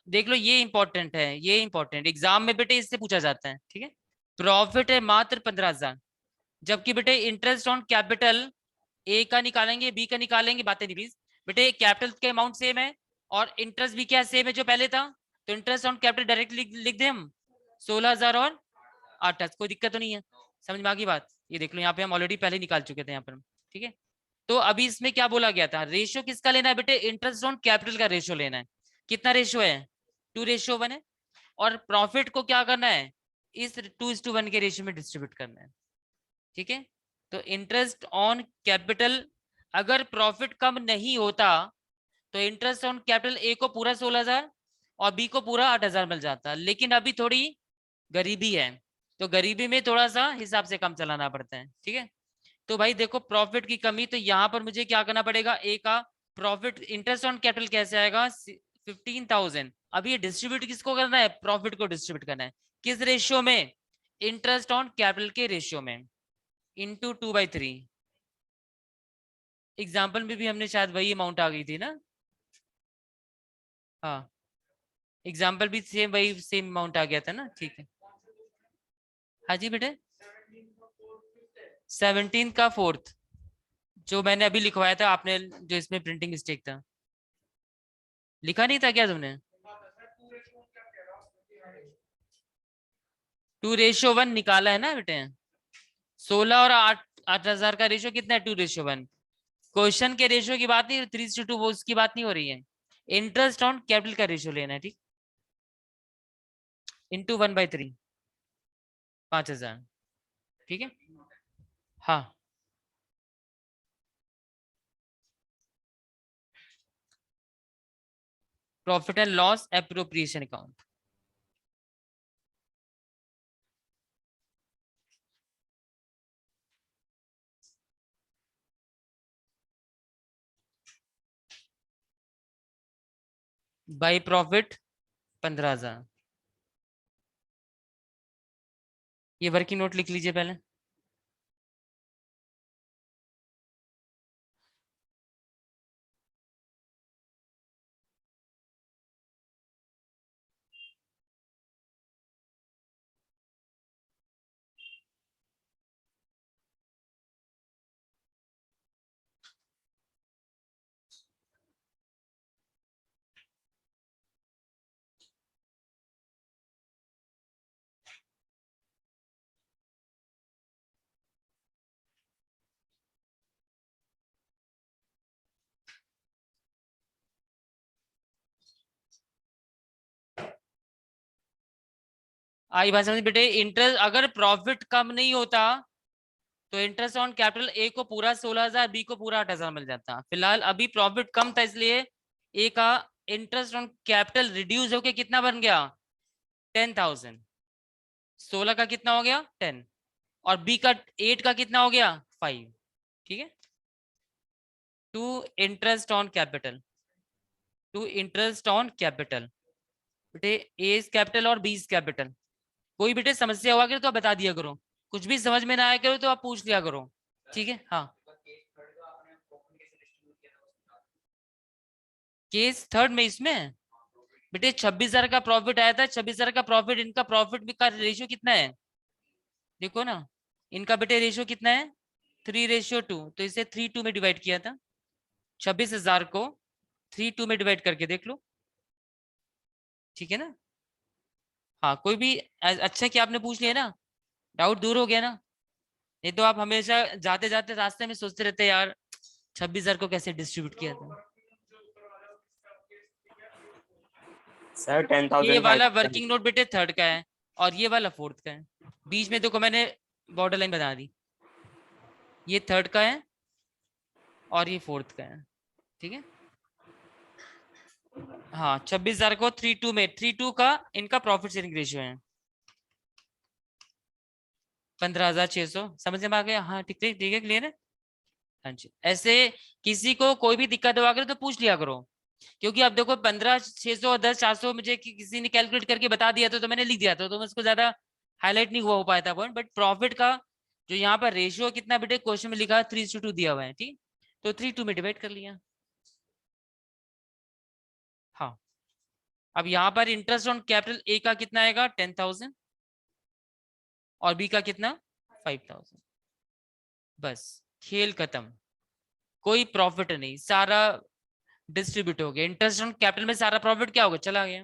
देख लो ये इंपॉर्टेंट है, ये इंपॉर्टेंट एग्जाम में बेटे इससे पूछा जाता है, ठीक है। प्रॉफिट है मात्र 15,000, जबकि बेटे इंटरेस्ट ऑन कैपिटल ए का निकालेंगे बी का निकालेंगे, बातें नहीं प्लीज बेटे। कैपिटल के अमाउंट सेम है और इंटरेस्ट भी क्या सेम है जो पहले था, तो इंटरेस्ट ऑन कैपिटल डायरेक्ट लिख दे हम 16,000 और 8,000, कोई दिक्कत तो नहीं है, समझ में आ गई बात। ये देख लो यहाँ पे हम ऑलरेडी पहले निकाल चुके थे यहाँ पर, ठीक है। तो अभी इसमें क्या बोला गया था, रेशियो किसका लेना है बेटे, इंटरेस्ट ऑन कैपिटल का रेशियो लेना है। कितना रेशियो है, 2:1 है। और प्रॉफिट को क्या करना है, इस 2:1 के रेशियो में डिस्ट्रीब्यूट करना है, ठीक है। तो इंटरेस्ट ऑन कैपिटल, अगर प्रॉफिट कम नहीं होता तो इंटरेस्ट ऑन कैपिटल ए को पूरा 16,000 और बी को पूरा 8,000 मिल जाता, लेकिन अभी थोड़ी गरीबी है तो गरीबी में थोड़ा सा हिसाब से कम चलाना पड़ता है, ठीक है। तो भाई देखो प्रॉफिट की कमी, तो यहाँ पर मुझे क्या करना पड़ेगा, ए का प्रॉफिट इंटरेस्ट ऑन कैपिटल कैसे आएगा 15,000। अभी ये डिस्ट्रीब्यूट किसको करना है, प्रॉफिट को डिस्ट्रीब्यूट करना है, किस रेशियो में, इंटरेस्ट ऑन कैपिटल के रेशियो में, इंटू 2/3। एग्जाम्पल में भी हमने शायद वही अमाउंट आ गई थी ना, हाँ एग्जाम्पल भी सेम वही सेम अमाउंट आ गया था ना, ठीक है। हाँ जी बेटे 17 का 4th जो मैंने अभी लिखवाया था आपने, जो इसमें प्रिंटिंग मिस्टेक था, लिखा नहीं था क्या तुमने, 2:1 निकाला है ना बेटे। 16 और 8,000 का रेशियो कितना है, 2:1। क्वेश्चन के रेशियो की बात नहीं, 3:2 वो उसकी बात नहीं हो रही है, इंटरेस्ट ऑन कैपिटल का रेशियो लेना है, ठीक, इंटू 1/3 5,000, ठीक है। हाँ profit and loss appropriation account, by profit 15,000। ये वर्किंग नोट लिख लीजिए पहले। आई बात समझ बेटे, इंटरेस्ट अगर प्रॉफिट कम नहीं होता तो इंटरेस्ट ऑन कैपिटल ए को पूरा 16,000 बी को पूरा 8,000 मिल जाता। फिलहाल अभी प्रॉफिट कम था इसलिए ए का इंटरेस्ट ऑन कैपिटल रिड्यूस होके कितना बन गया 10,000। 16 का कितना हो गया 10 और बी का 8 का कितना हो गया 5, ठीक है। To interest on capital, to interest on capital बेटे, ए कैपिटल और बी कैपिटल। कोई बेटे समस्या हुआ करे तो आप बता दिया करो, कुछ भी समझ में ना आया करो तो आप पूछ लिया करो, ठीक है। हाँ केस थर्ड में इसमें बेटे 26,000 का प्रॉफिट आया था, 26,000 का प्रॉफिट, इनका प्रॉफिट भी का रेशियो कितना है देखो ना, इनका बेटे रेशियो कितना है 3:2, तो इसे 3:2 में डिवाइड किया था। 26,000 को 3:2 में डिवाइड करके देख लो, ठीक है ना। हाँ कोई भी अच्छा कि आपने पूछ लिया ना, डाउट दूर हो गया ना, नहीं तो आप हमेशा जाते जाते रास्ते में सोचते रहते यार 26,000 को कैसे डिस्ट्रीब्यूट किया था। सर 10,000 ये वाला वर्किंग नोट बेटे थर्ड का है और ये वाला फोर्थ का है, बीच में देखो मैंने बॉर्डर लाइन बता दी, ये थर्ड का है और ये फोर्थ का है, ठीक है। हाँ 26,000 को 3:2 में, 3:2 का इनका प्रॉफिट शेयरिंग रेशियो है 15,600, समझ में आ गया। हाँ ठीक ठीक ठीक है, क्लियर है। हाँ जी ऐसे किसी को कोई भी दिक्कत हुआ करे तो पूछ लिया करो, क्योंकि अब देखो 15,600 और 10,400 मुझे किसी ने कैलकुलेट करके बता दिया तो मैंने लिख दिया था, तो मैं उसको ज्यादा हाईलाइट नहीं हुआ हो पाया था पॉइंट, बट प्रॉफिट का जो यहाँ पर रेशियो कितना बेटे क्वेश्चन में लिखा है 3:2 दिया हुआ है, ठीक, तो 3:2 में डिवाइड कर लिया। हाँ, अब यहाँ पर इंटरेस्ट ऑन कैपिटल ए का कितना आएगा 10,000 और बी का कितना 5,000। बस खेल खत्म, कोई प्रॉफिट नहीं, सारा डिस्ट्रीब्यूट हो गया। इंटरेस्ट ऑन कैपिटल में सारा प्रॉफिट क्या होगा, चला गया।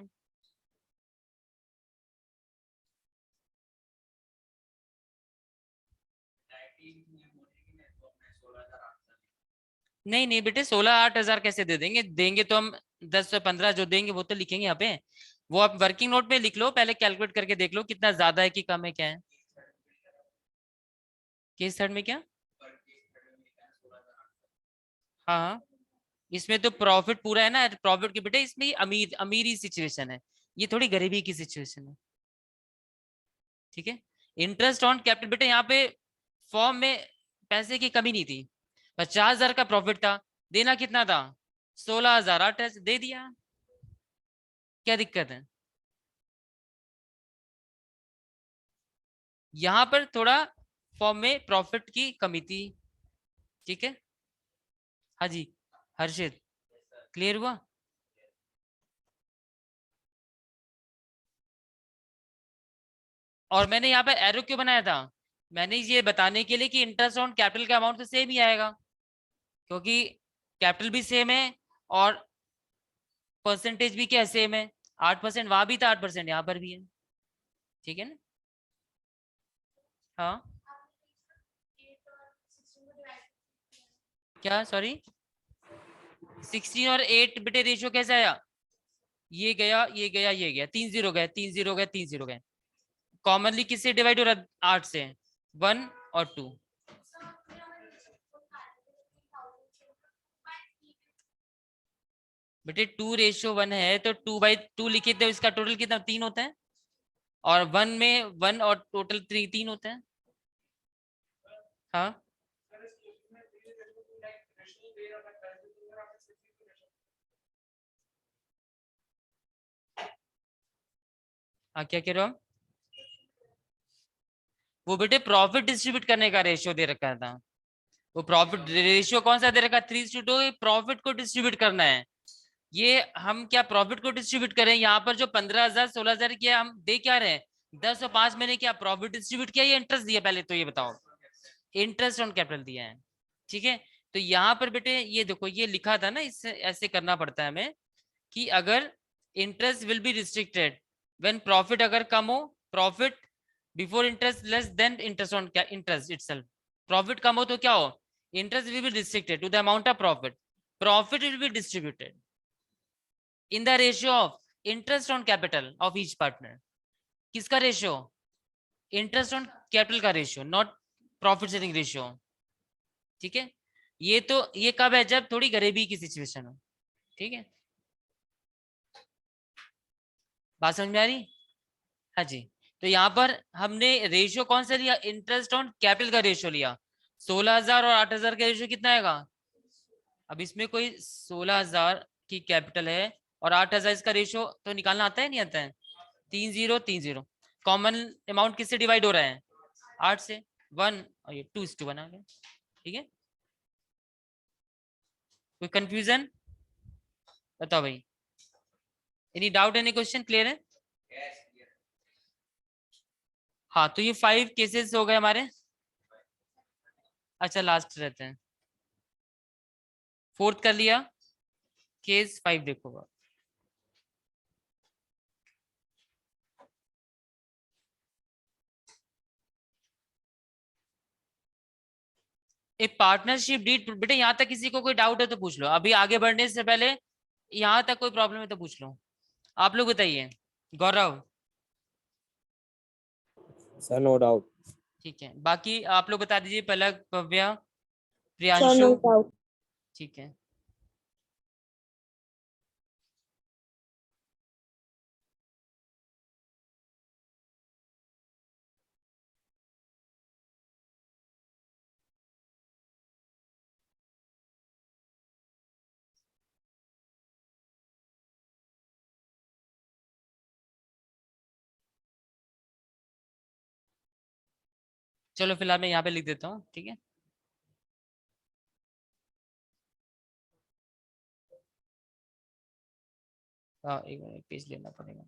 नहीं नहीं बेटे 16,08,000 कैसे दे देंगे, देंगे तो हम 10 से 15 जो देंगे वो तो लिखेंगे यहाँ पे। वो आप वर्किंग नोट पे लिख लो, पहले कैलकुलेट करके देख लो कितना ज्यादा है कि कम है, क्या है। केस थर्ड में क्या, हाँ इसमें तो प्रॉफिट पूरा है ना, प्रॉफिट के बेटे इसमें ही अमीर अमीरी सिचुएशन है, ये थोड़ी गरीबी की सिचुएशन है, ठीक है। इंटरेस्ट ऑन कैपिटल बेटे यहाँ पे फॉर्म में पैसे की कमी नहीं थी, 50,000 का प्रॉफिट था, देना कितना था 16,008 दे दिया, क्या दिक्कत है। यहाँ पर थोड़ा फॉर्म में प्रॉफिट की कमी थी, ठीक है। हाँ जी हर्षित, क्लियर हुआ। और मैंने यहाँ पर एरो क्यों बनाया था, मैंने ये बताने के लिए कि इंटरेस्ट ऑन कैपिटल का अमाउंट तो सेम ही आएगा, क्योंकि कैपिटल भी सेम है और परसेंटेज भी क्या सेम है, 8% वहां भी था, 8% यहाँ पर भी है, ठीक है ना। हाँ क्या, सॉरी 16 और 8 बेटे रेशियो कैसे आया, ये गया ये गया ये गया, 3 0 गए, 3 0 गए, 3 0 गए। कॉमनली किससे डिवाइड हो रहा है 8 से, 1 और 2। बेटे 2:1 है तो 2/2 लिखे थे, इसका टोटल कितना 3 होता है, और 1 में 1 और टोटल 3 होता है। हाँ हाँ क्या कह रहे हो आप? वो बेटे प्रॉफिट डिस्ट्रीब्यूट करने का रेशियो दे रखा था, वो प्रॉफिट रेशियो कौन सा दे रखा है 3:2, प्रॉफिट को डिस्ट्रीब्यूट करना है। ये हम क्या प्रॉफिट को डिस्ट्रीब्यूट करें, यहाँ पर जो 15,000 16,000 किया हम दे क्या रहे हैं 10 और 5 महीने क्या प्रॉफिट डिस्ट्रीब्यूट किया या इंटरेस्ट दिया, पहले तो ये बताओ। इंटरेस्ट ऑन कैपिटल दिया है, ठीक है। तो यहाँ पर बेटे ये देखो ये लिखा था ना, इससे ऐसे करना पड़ता है हमें कि अगर interest will be restricted when profit अगर कम हो, profit before interest less than interest on interest itself, profit कम हो तो क्या हो, interest will be restricted to the amount of profit, profit will be distributed in the ratio of interest on capital of each partner. किसका ratio, interest on capital का ratio, not profit sharing ratio, ठीक है। ये तो ये कब है, जब थोड़ी गरीबी की सिचुएशन हो, ठीक है। बात समझ में आ रही, हाँ जी। तो यहाँ पर हमने रेशियो कौन सा लिया, इंटरेस्ट ऑन कैपिटल का रेशियो लिया, 16,000 और 8,000 का रेशियो कितना आएगा। अब इसमें कोई 16,000 की कैपिटल है और 8,000 इसका रेशियो तो निकालना आता है नहीं आता है, 3 0 3 0, कॉमन अमाउंट किससे डिवाइड हो रहा है 8 से, 1 और ये 2:1 आ गया, ठीक है। कोई कंफ्यूजन बताओ भाई, any doubt any question, clear है। हाँ तो ये 5 केसेस हो गए हमारे, अच्छा लास्ट रहते हैं, फोर्थ कर लिया, केस 5 देखो। एक पार्टनरशिप डीड बेटे, यहाँ तक किसी को कोई डाउट है तो पूछ लो, अभी आगे बढ़ने से पहले यहाँ तक कोई प्रॉब्लम है तो पूछ लो। आप लोग बताइए, गौरव सर नो डाउट। ठीक है, बाकी आप लोग बता दीजिए, Palak Bhavya sir no Priyanshu, doubt. ठीक है। चलो फिलहाल मैं यहाँ पे लिख देता हूँ, ठीक है। हाँ, एक मिनट पेज लेना पड़ेगा।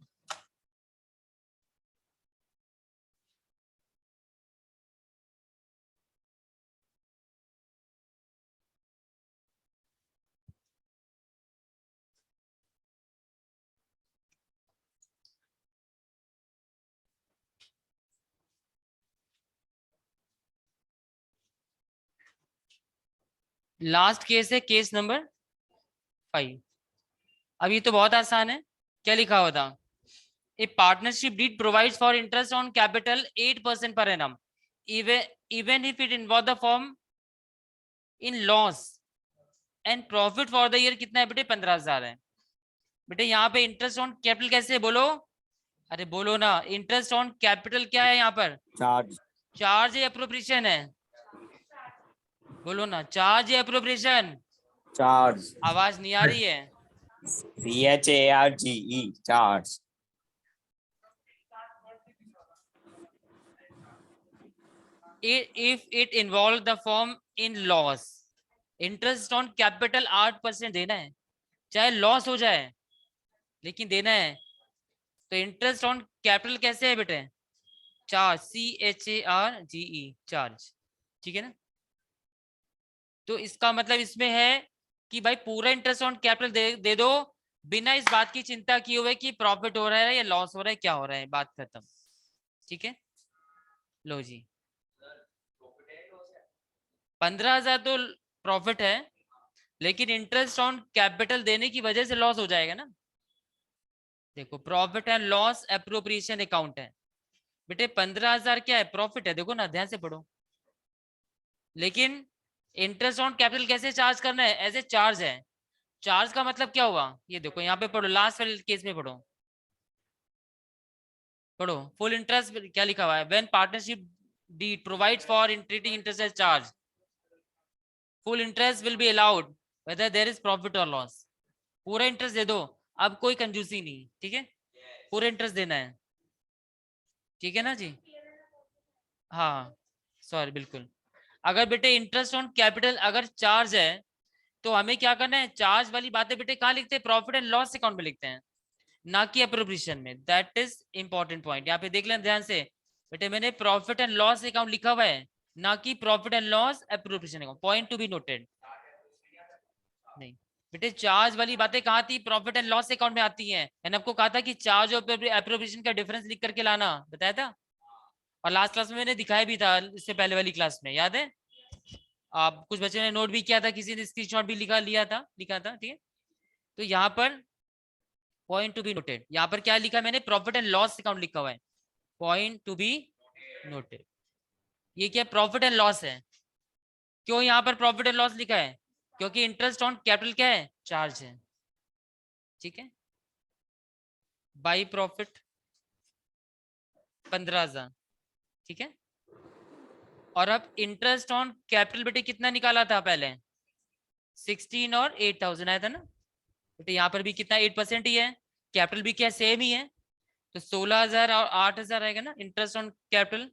लास्ट केस है केस नंबर 5। अब ये तो बहुत आसान है, क्या लिखा हुआ था? A partnership deed provides for interest on capital 8% per annum, even if it involve the firm in loss and profit for the year कितना है बेटे? 15,000 है बेटे। यहाँ पे इंटरेस्ट ऑन कैपिटल कैसे बोलो? अरे बोलो ना, इंटरेस्ट ऑन कैपिटल क्या है यहाँ पर? चार्ज। चार्ज है, अप्रोप्रिएशन है? बोलो ना, चार्ज है, अप्रोप्रिएशन? चार्ज। आवाज नहीं आ रही है। CHARGE, charge. If it involve the firm in loss, interest on capital 8% देना है, चाहे लॉस हो जाए लेकिन देना है। तो इंटरेस्ट ऑन कैपिटल कैसे है बेटे? चार्ज, CHARGE, चार्ज, ठीक है ना। तो इसका मतलब इसमें है कि भाई पूरा इंटरेस्ट ऑन कैपिटल दे दो, बिना इस बात की चिंता किए हुए कि प्रॉफिट हो रहा है या लॉस हो रहा है, क्या हो रहा है, बात खत्म, ठीक है। लो जी, 15,000 तो प्रॉफिट है, लेकिन इंटरेस्ट ऑन कैपिटल देने की वजह से लॉस हो जाएगा ना। देखो, profit and loss appropriation account है बेटे। 15,000 क्या है? प्रॉफिट है, देखो ना, ध्यान से पढ़ो। लेकिन इंटरेस्ट ऑन कैपिटल कैसे चार्ज करना है? एज ए चार्ज है। चार्ज का मतलब क्या हुआ? ये देखो यहाँ पे पढ़ो, लास्ट वाले केस में पढ़ो, पढ़ो। फुल इंटरेस्ट क्या लिखा हुआ है? When partnership deed provides for treating interest as charge, full interest will be allowed whether there is profit और लॉस। पूरा इंटरेस्ट दे दो, अब कोई कंजूसी नहीं, ठीक है, पूरा इंटरेस्ट देना है, ठीक है ना जी। हाँ, सॉरी, बिल्कुल। अगर बेटे इंटरेस्ट ऑन कैपिटल अगर चार्ज है तो हमें क्या करना है? चार्ज वाली बातें बेटे कहाँ लिखते हैं? प्रॉफिट एंड लॉस अकाउंट में लिखते हैं, ना कि अप्रोप्रिएशन में। दैट इज इंपॉर्टेंट पॉइंट, यहाँ पे देख लें ध्यान से बेटे। मैंने प्रॉफिट एंड लॉस अकाउंट लिखा हुआ है, ना कि profit and loss appropriation account. Point to be noted. नहीं बेटे, चार्ज वाली बातें कहाँ थी? प्रॉफिट एंड लॉस अकाउंट में आती हैं। मैंने आपको कहा था कि चार्ज और अप्रोप्रिएशन का डिफरेंस लिख करके लाना, बताया था। और लास्ट क्लास में मैंने दिखाया भी था, इससे पहले वाली क्लास में, याद है? आप कुछ बच्चों ने नोट भी किया था, किसी ने स्क्रीनशॉट भी लिखा था, ठीक है। तो यहाँ पर पॉइंट टू बी नोटेड, यहाँ पर क्या लिखा है मैंने? प्रॉफिट एंड लॉस अकाउंट लिखा हुआ है, पॉइंट टू बी नोटेड। ये क्या? प्रॉफिट एंड लॉस है। क्यों यहाँ पर प्रॉफिट एंड लॉस लिखा है? क्योंकि इंटरेस्ट ऑन कैपिटल क्या है? चार्ज है, ठीक है। बाई प्रॉफिट 15,000, ठीक है। और अब इंटरेस्ट ऑन कैपिटल बेटे कितना निकाला था पहले? 16 और 8,000 आया था ना बेटे। यहाँ पर भी कितना? 8% ही है, कैपिटल भी क्या सेम ही है, तो 16,000 और 8,000 आएगा ना इंटरेस्ट ऑन कैपिटल,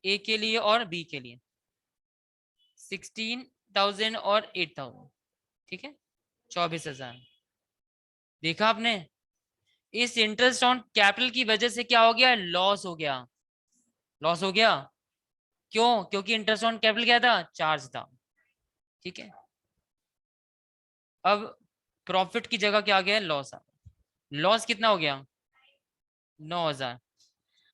ए के लिए और बी के लिए। 16,000 और 8,000, ठीक है, 24,000। देखा आपने? इस इंटरेस्ट ऑन कैपिटल की वजह से क्या हो गया? लॉस हो गया, लॉस हो गया। क्यों? क्योंकि इंटरेस्ट ऑन कैपिटल क्या था? चार्ज था, ठीक है। अब प्रॉफिट की जगह क्या आ गया? लॉस आ गया। लॉस कितना हो गया? 9,000।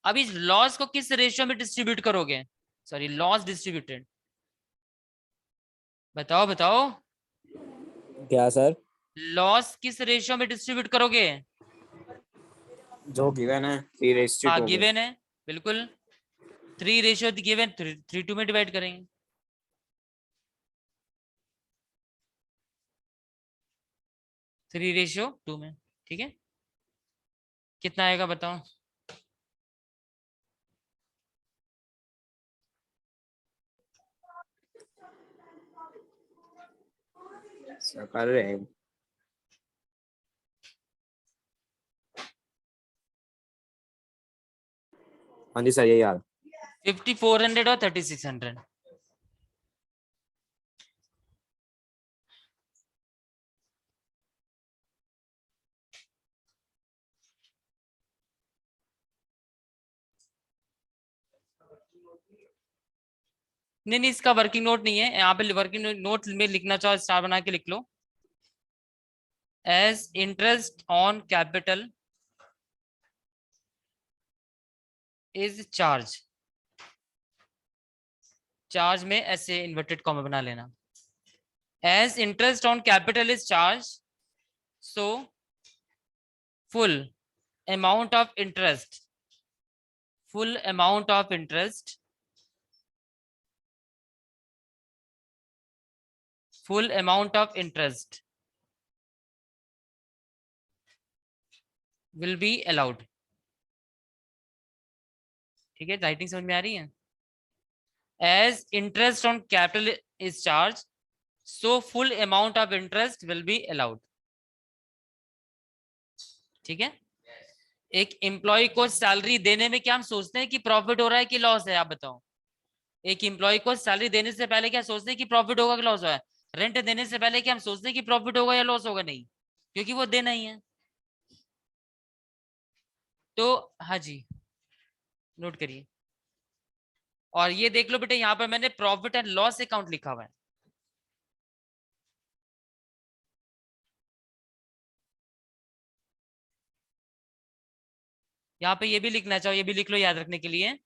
अब इस लॉस को किस रेशियो में डिस्ट्रीब्यूट करोगे? सॉरी, लॉस डिस्ट्रीब्यूटेड, बताओ बताओ। क्या सर? लॉस किस रेशियो में डिस्ट्रीब्यूट करोगे? जो गिवन है 3:2 हाँ, में। गिवन है, बिल्कुल 3 रेशियो गिवन, 3:2 में डिवाइड करेंगे। थ्री रेशियो टू में, ठीक है। कितना आएगा बताओ? कर रहे हैं। हाँ जी सर, यही आ रहा। 5400 और 3600। नहीं, इसका वर्किंग नोट नहीं है यहाँ पे। वर्किंग नोट में लिखना चाहो स्टार बना के लिख लो। As interest on capital is charge. Charge में ऐसे इन्वर्टेड कॉमा बना लेना। As interest on capital is charge, so full amount of interest, full amount of interest, full amount of interest will be allowed। ठीक है, writing समझ में आ रही है? As interest on capital is charged, so full amount of interest will be allowed। ठीक है, एक employ को सैलरी देने में क्या हम सोचते हैं कि प्रॉफिट हो रहा है कि लॉस है? आप बताओ। एक एम्प्लॉय को सैलरी देने से पहले क्या सोचते हैं कि प्रॉफिट होगा कि लॉस होगा? रेंट देने से पहले क्या हम सोचते हैं कि प्रॉफिट होगा या लॉस होगा? नहीं, क्योंकि वो देना ही है। तो हाँ जी, नोट करिए। और ये देख लो बेटे, यहाँ पर मैंने प्रॉफिट एंड लॉस अकाउंट लिखा हुआ है। यहाँ पे ये भी लिखना चाहो, ये भी लिख लो याद रखने के लिए।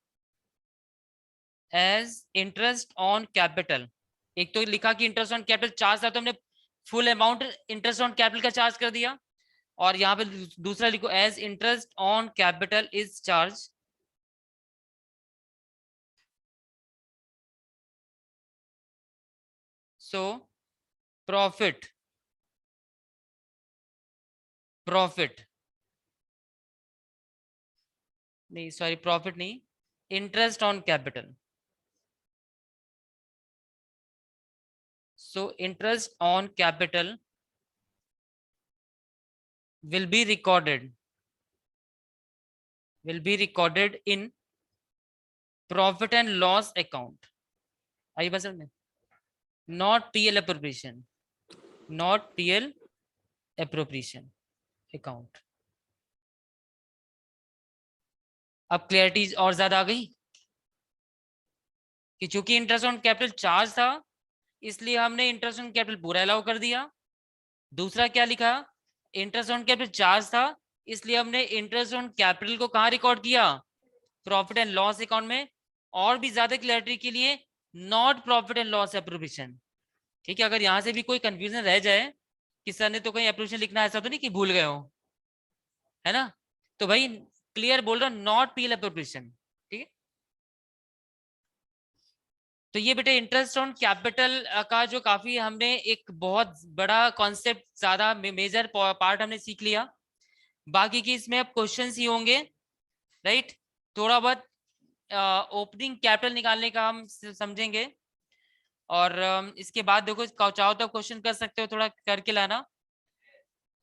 एज इंटरेस्ट ऑन कैपिटल, एक तो लिखा कि इंटरेस्ट ऑन कैपिटल चार्ज था, तो हमने full amount interest on capital का चार्ज कर दिया। और यहाँ पे दूसरा लिखो, as interest on capital is charge, so profit नहीं, सॉरी, प्रॉफिट नहीं, interest on capital, so interest on capital will be recorded in profit and loss account। आई बस में, not PL appropriation, not PL appropriation account। अब clarity और ज्यादा आ गई कि चूंकि इंटरेस्ट ऑन कैपिटल चार्ज था, इसलिए हमने इंटरेस्ट ऑन कैपिटल पूरा अलाउ कर दिया। दूसरा क्या लिखा, इंटरेस्ट ऑन कैपिटल चार्ज था, इसलिए हमने इंटरेस्ट ऑन कैपिटल को कहाँ रिकॉर्ड किया? प्रॉफिट एंड लॉस अकाउंट में। और भी ज्यादा क्लैरिटी के लिए, not profit and loss appropriation. ठीक है, अगर यहाँ से भी कोई कंफ्यूजन रह जाए कि सर ने तो कहीं एप्रोप्रिएशन लिखना, ऐसा तो नहीं कि भूल गए हो, है ना? तो भाई क्लियर बोल रहा, नॉट पीएल एप्रोप्रिएशन। ठीक है, तो ये बेटे इंटरेस्ट ऑन कैपिटल का जो काफी हमने एक बहुत बड़ा कॉन्सेप्ट, ज्यादा मेजर पार्ट हमने सीख लिया। बाकी की इसमें अब क्वेश्चंस ही होंगे, राइट? थोड़ा बहुत ओपनिंग कैपिटल निकालने का हम समझेंगे। और इसके बाद देखो, चाहो तो क्वेश्चन कर सकते हो, थोड़ा करके लाना।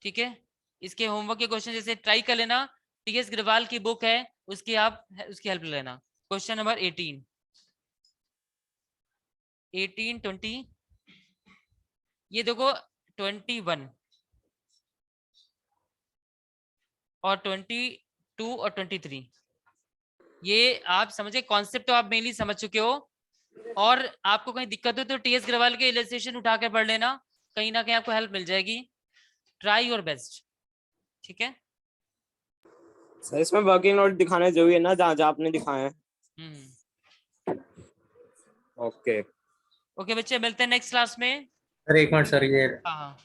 ठीक है, इसके होमवर्क के क्वेश्चन जैसे ट्राई कर लेना। टीएस ग्रेवाल की बुक है, उसकी हेल्प लेना। क्वेश्चन नंबर 18, 20, ये देखो 21 और 22 और 23, ये आप समझे कॉन्सेप्ट, तो आप मेनली समझ चुके हो। और आपको कहीं दिक्कत हो तो टीएस ग्रेवाल के इलस्ट्रेशन उठा कर पढ़ लेना, कहीं ना कहीं आपको हेल्प मिल जाएगी। Try your best. ठीक है, सर इसमें वर्किंग नोट दिखाने जरूरी है ना, जहाँ जहाँ आपने दिखाए हैं? ओके ओके बच्चे, मिलते हैं नेक्स्ट क्लास में। सर एक मिनट सर, ये हाँ।